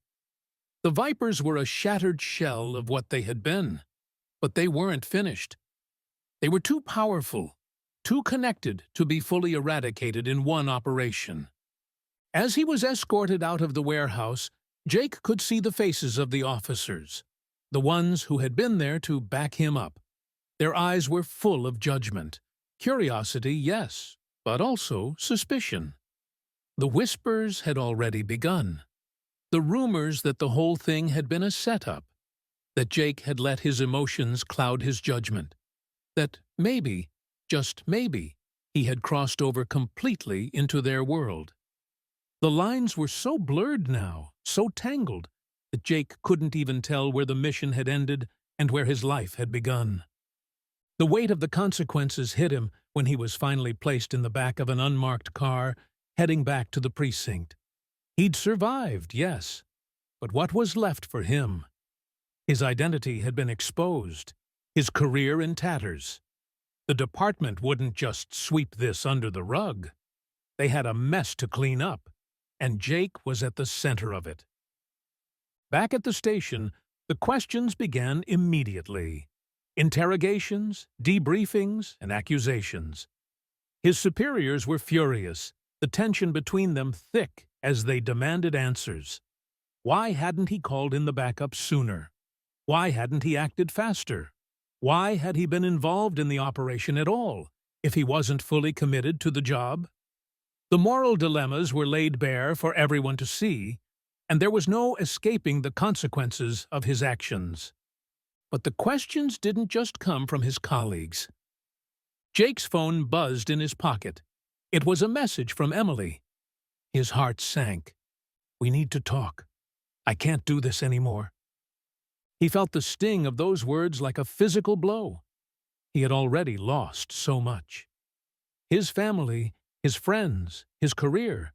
The Vipers were a shattered shell of what they had been, but they weren't finished. They were too powerful, too connected to be fully eradicated in one operation. As he was escorted out of the warehouse, Jake could see the faces of the officers, the ones who had been there to back him up. Their eyes were full of judgment. Curiosity, yes, but also suspicion. The whispers had already begun. The rumors that the whole thing had been a setup, that Jake had let his emotions cloud his judgment, that maybe, just maybe, he had crossed over completely into their world. The lines were so blurred now, so tangled, that Jake couldn't even tell where the mission had ended and where his life had begun. The weight of the consequences hit him when he was finally placed in the back of an unmarked car, heading back to the precinct. He'd survived, yes, but what was left for him? His identity had been exposed, his career in tatters. The department wouldn't just sweep this under the rug. They had a mess to clean up, and Jake was at the center of it. Back at the station, the questions began immediately. Interrogations, debriefings, and accusations. His superiors were furious, the tension between them thick as they demanded answers. Why hadn't he called in the backup sooner? Why hadn't he acted faster? Why had he been involved in the operation at all, if he wasn't fully committed to the job? The moral dilemmas were laid bare for everyone to see, and there was no escaping the consequences of his actions. But the questions didn't just come from his colleagues. Jake's phone buzzed in his pocket. It was a message from Emily. His heart sank. "We need to talk. I can't do this anymore." He felt the sting of those words like a physical blow. He had already lost so much. His family, his friends, his career,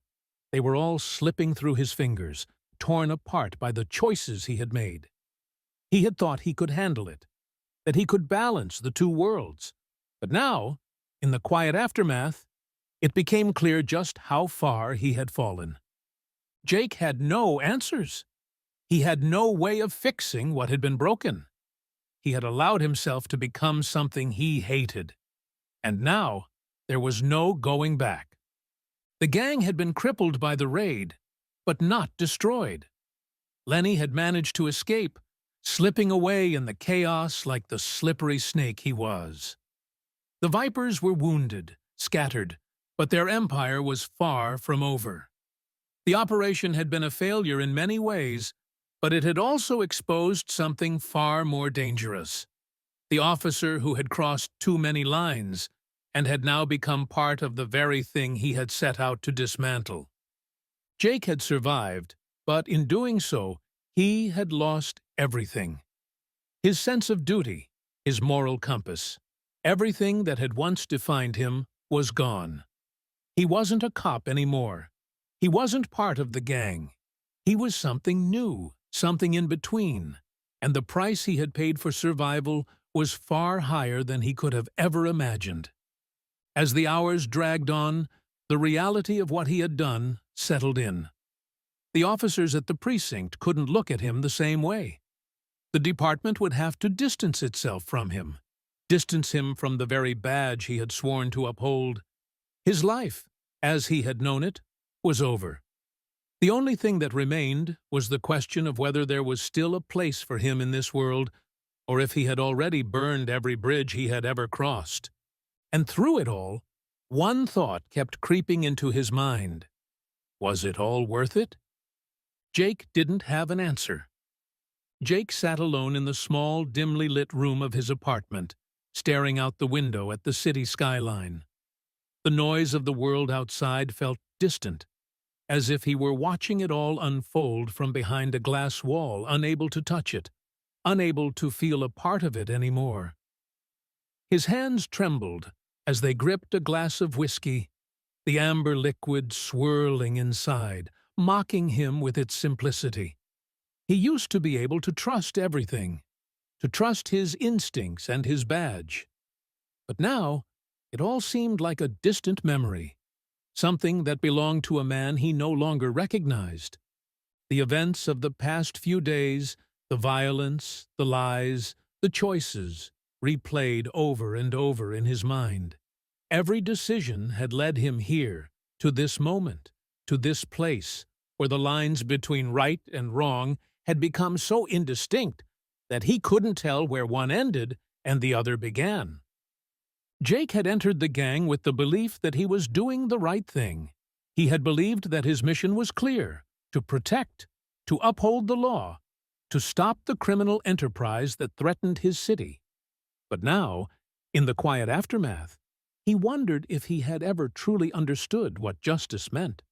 they were all slipping through his fingers, torn apart by the choices he had made. He had thought he could handle it, that he could balance the two worlds. But now, In the quiet aftermath, it became clear just how far he had fallen. Jake had no answers. He had no way of fixing what had been broken. He had allowed himself to become something he hated. And now, there was no going back. The gang had been crippled by the raid, but not destroyed. Lenny had managed to escape, slipping away in the chaos like the slippery snake he was. The Vipers were wounded, scattered, but their empire was far from over. The operation had been a failure in many ways, but it had also exposed something far more dangerous. The officer who had crossed too many lines and had now become part of the very thing he had set out to dismantle. Jake had survived, but in doing so, he had lost everything. His sense of duty, his moral compass, everything that had once defined him was gone. He wasn't a cop anymore. He wasn't part of the gang. He was something new, something in between, and the price he had paid for survival was far higher than he could have ever imagined. As the hours dragged on, the reality of what he had done settled in. The officers at the precinct couldn't look at him the same way. The department would have to distance itself from him, distance him from the very badge he had sworn to uphold. His life, as he had known it, was over. The only thing that remained was the question of whether there was still a place for him in this world, or if he had already burned every bridge he had ever crossed. And through it all, one thought kept creeping into his mind. Was it all worth it? Jake didn't have an answer. Jake sat alone in the small, dimly lit room of his apartment, staring out the window at the city skyline. The noise of the world outside felt distant, as if he were watching it all unfold from behind a glass wall, unable to touch it, unable to feel a part of it anymore. His hands trembled as they gripped a glass of whiskey, the amber liquid swirling inside, mocking him with its simplicity. He used to be able to trust everything, to trust his instincts and his badge. But now, it all seemed like a distant memory, something that belonged to a man he no longer recognized. The events of the past few days, the violence, the lies, the choices, replayed over and over in his mind. Every decision had led him here, to this moment, to this place, where the lines between right and wrong had become so indistinct that he couldn't tell where one ended and the other began. Jake had entered the gang with the belief that he was doing the right thing. He had believed that his mission was clear: to protect, to uphold the law, to stop the criminal enterprise that threatened his city. But now, in the quiet aftermath, he wondered if he had ever truly understood what justice meant.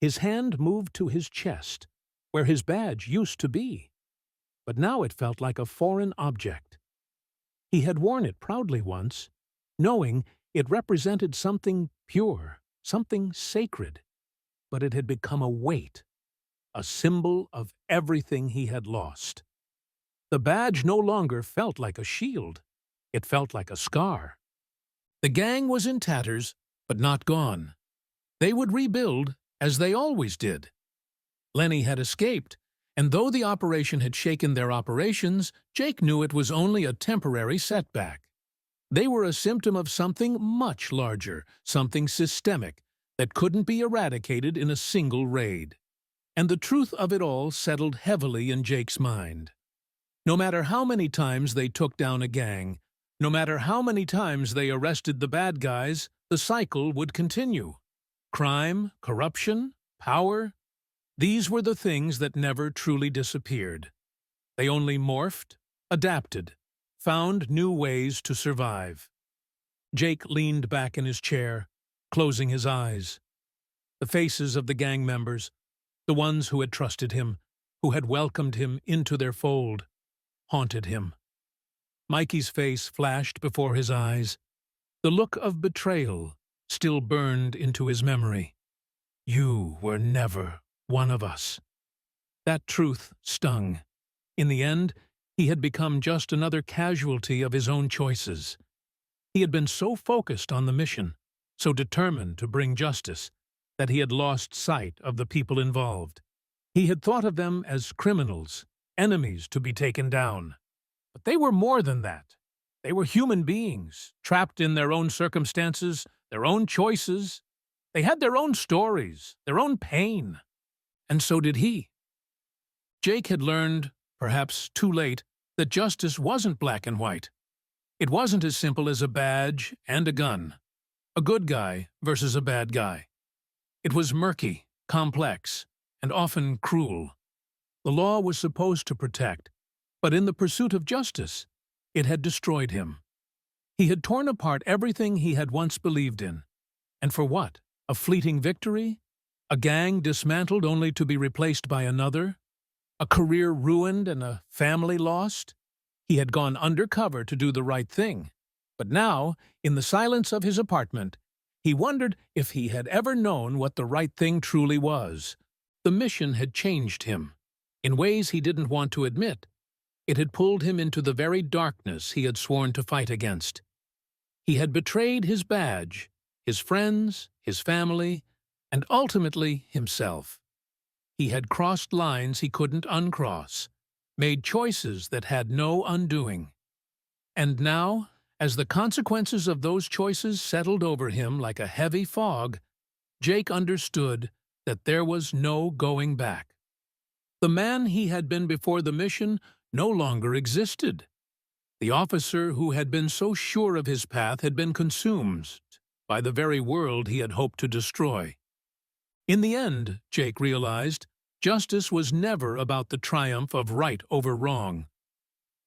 His hand moved to his chest, where his badge used to be, but now it felt like a foreign object. He had worn it proudly once, knowing it represented something pure, something sacred, but it had become a weight, a symbol of everything he had lost. The badge no longer felt like a shield. It felt like a scar. The gang was in tatters, but not gone. They would rebuild, as they always did. Lenny had escaped, and though the operation had shaken their operations, Jake knew it was only a temporary setback. They were a symptom of something much larger, something systemic, that couldn't be eradicated in a single raid. And the truth of it all settled heavily in Jake's mind. No matter how many times they took down a gang, no matter how many times they arrested the bad guys, the cycle would continue. Crime, corruption, power, these were the things that never truly disappeared. They only morphed, adapted, found new ways to survive. Jake leaned back in his chair, closing his eyes. The faces of the gang members, the ones who had trusted him, who had welcomed him into their fold, haunted him. Mikey's face flashed before his eyes. The look of betrayal still burned into his memory. You were never one of us. That truth stung. In the end, he had become just another casualty of his own choices. He had been so focused on the mission, so determined to bring justice, that he had lost sight of the people involved. He had thought of them as criminals, enemies to be taken down. But they were more than that. They were human beings, trapped in their own circumstances, their own choices. They had their own stories, their own pain. And so did he. Jake had learned, perhaps too late, that justice wasn't black and white. It wasn't as simple as a badge and a gun, a good guy versus a bad guy. It was murky, complex, and often cruel. The law was supposed to protect, but in the pursuit of justice, it had destroyed him. He had torn apart everything he had once believed in. And for what? A fleeting victory? A gang dismantled only to be replaced by another? A career ruined and a family lost? He had gone undercover to do the right thing. But now, in the silence of his apartment, he wondered if he had ever known what the right thing truly was. The mission had changed him. In ways he didn't want to admit, it had pulled him into the very darkness he had sworn to fight against. He had betrayed his badge, his friends, his family, and ultimately himself. He had crossed lines he couldn't uncross, made choices that had no undoing. And now, as the consequences of those choices settled over him like a heavy fog, Jake understood that there was no going back. The man he had been before the mission no longer existed. The officer who had been so sure of his path had been consumed by the very world he had hoped to destroy. In the end, Jake realized, justice was never about the triumph of right over wrong.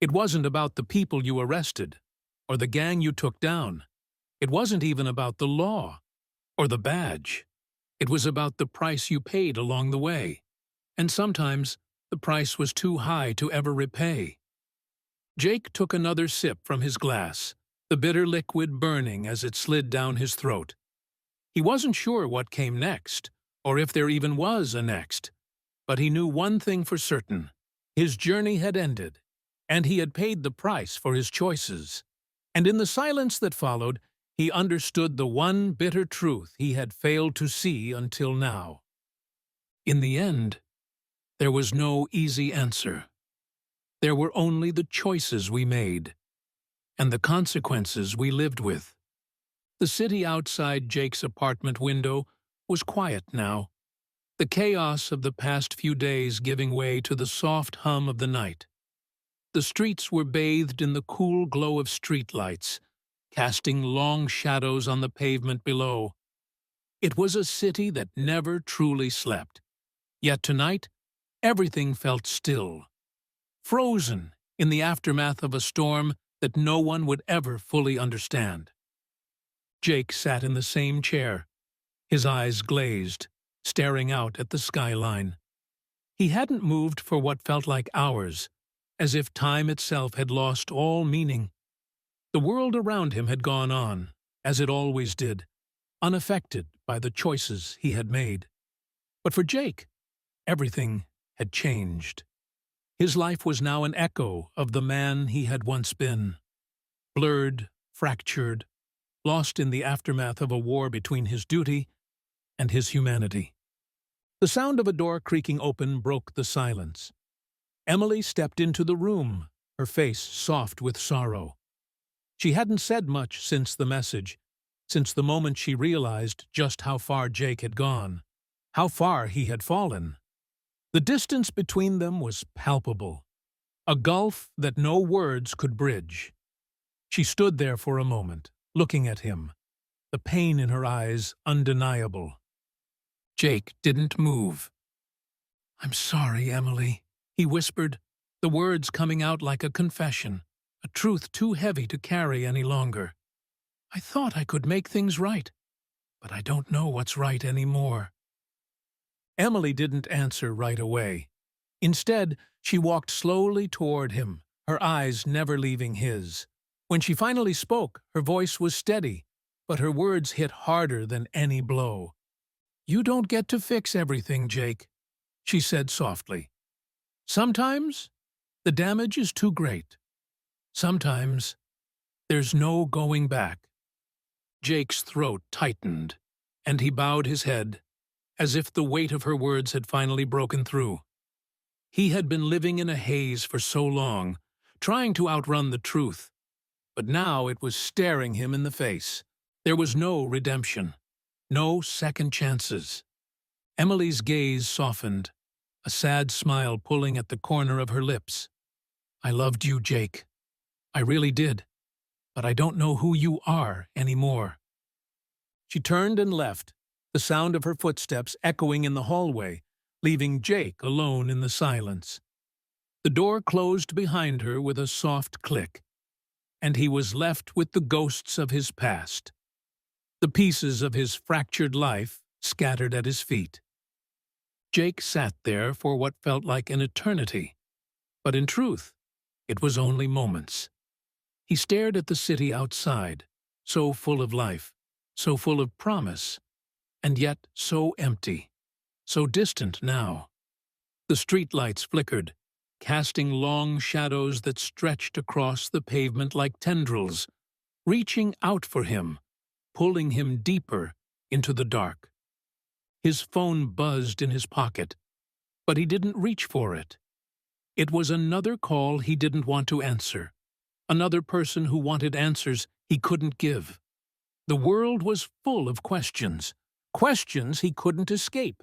It wasn't about the people you arrested, or the gang you took down. It wasn't even about the law, or the badge. It was about the price you paid along the way. And sometimes, the price was too high to ever repay. Jake took another sip from his glass, the bitter liquid burning as it slid down his throat. He wasn't sure what came next, or if there even was a next. But he knew one thing for certain. His journey had ended, and he had paid the price for his choices. And in the silence that followed, he understood the one bitter truth he had failed to see until now. In the end, there was no easy answer. There were only the choices we made, and the consequences we lived with. The city outside Jake's apartment window was quiet now, the chaos of the past few days giving way to the soft hum of the night. The streets were bathed in the cool glow of streetlights, casting long shadows on the pavement below. It was a city that never truly slept. Yet tonight, everything felt still, frozen in the aftermath of a storm that no one would ever fully understand. Jake sat in the same chair, his eyes glazed, staring out at the skyline. He hadn't moved for what felt like hours, as if time itself had lost all meaning. The world around him had gone on, as it always did, unaffected by the choices he had made. But for Jake, everything had changed. His life was now an echo of the man he had once been, blurred, fractured, lost in the aftermath of a war between his duty and his humanity. The sound of a door creaking open broke the silence. Emily stepped into the room, her face soft with sorrow. She hadn't said much since the message, since the moment she realized just how far Jake had gone, how far he had fallen. The distance between them was palpable, a gulf that no words could bridge. She stood there for a moment, looking at him, the pain in her eyes undeniable. Jake didn't move. "I'm sorry, Emily," he whispered, the words coming out like a confession, a truth too heavy to carry any longer. "I thought I could make things right, but I don't know what's right anymore." Emily didn't answer right away. Instead, she walked slowly toward him, her eyes never leaving his. When she finally spoke, her voice was steady, but her words hit harder than any blow. "You don't get to fix everything, Jake," she said softly. "Sometimes, the damage is too great. Sometimes, There's no going back. Jake's throat tightened, and he bowed his head, as if the weight of her words had finally broken through. He had been living in a haze for so long, trying to outrun the truth, but now it was staring him in the face. There was no redemption, no second chances. Emily's gaze softened, a sad smile pulling at the corner of her lips. I loved you, Jake. I really did, but I don't know who you are anymore. She turned and left, the sound of her footsteps echoing in the hallway, leaving Jake alone in the silence. The door closed behind her with a soft click, and he was left with the ghosts of his past, the pieces of his fractured life scattered at his feet. Jake sat there for what felt like an eternity, but in truth, it was only moments. He stared at the city outside, so full of life, so full of promise, and yet so empty, so distant now. The streetlights flickered, casting long shadows that stretched across the pavement like tendrils, reaching out for him, pulling him deeper into the dark. His phone buzzed in his pocket, but he didn't reach for it. It was another call he didn't want to answer, another person who wanted answers he couldn't give. The world was full of questions, questions he couldn't escape,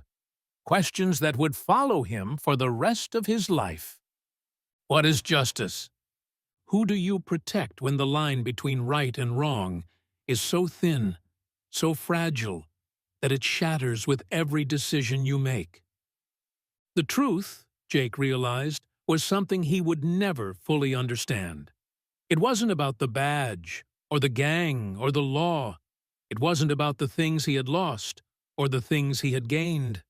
questions that would follow him for the rest of his life. What is justice? Who do you protect when the line between right and wrong is so thin, so fragile, that it shatters with every decision you make? The truth, Jake realized, was something he would never fully understand. It wasn't about the badge, or the gang, or the law. It wasn't about the things he had lost, or the things he had gained.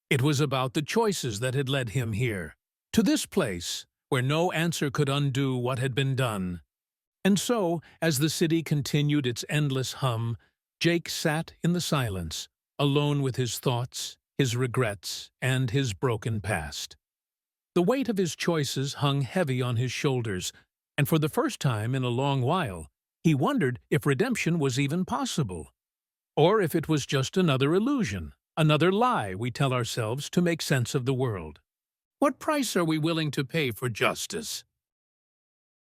It was about the choices that had led him here, to this place where no answer could undo what had been done. And so, as the city continued its endless hum, Jake sat in the silence, alone with his thoughts, his regrets, and his broken past. The weight of his choices hung heavy on his shoulders, and for the first time in a long while, he wondered if redemption was even possible, or if it was just another illusion, another lie we tell ourselves to make sense of the world. What price are we willing to pay for justice?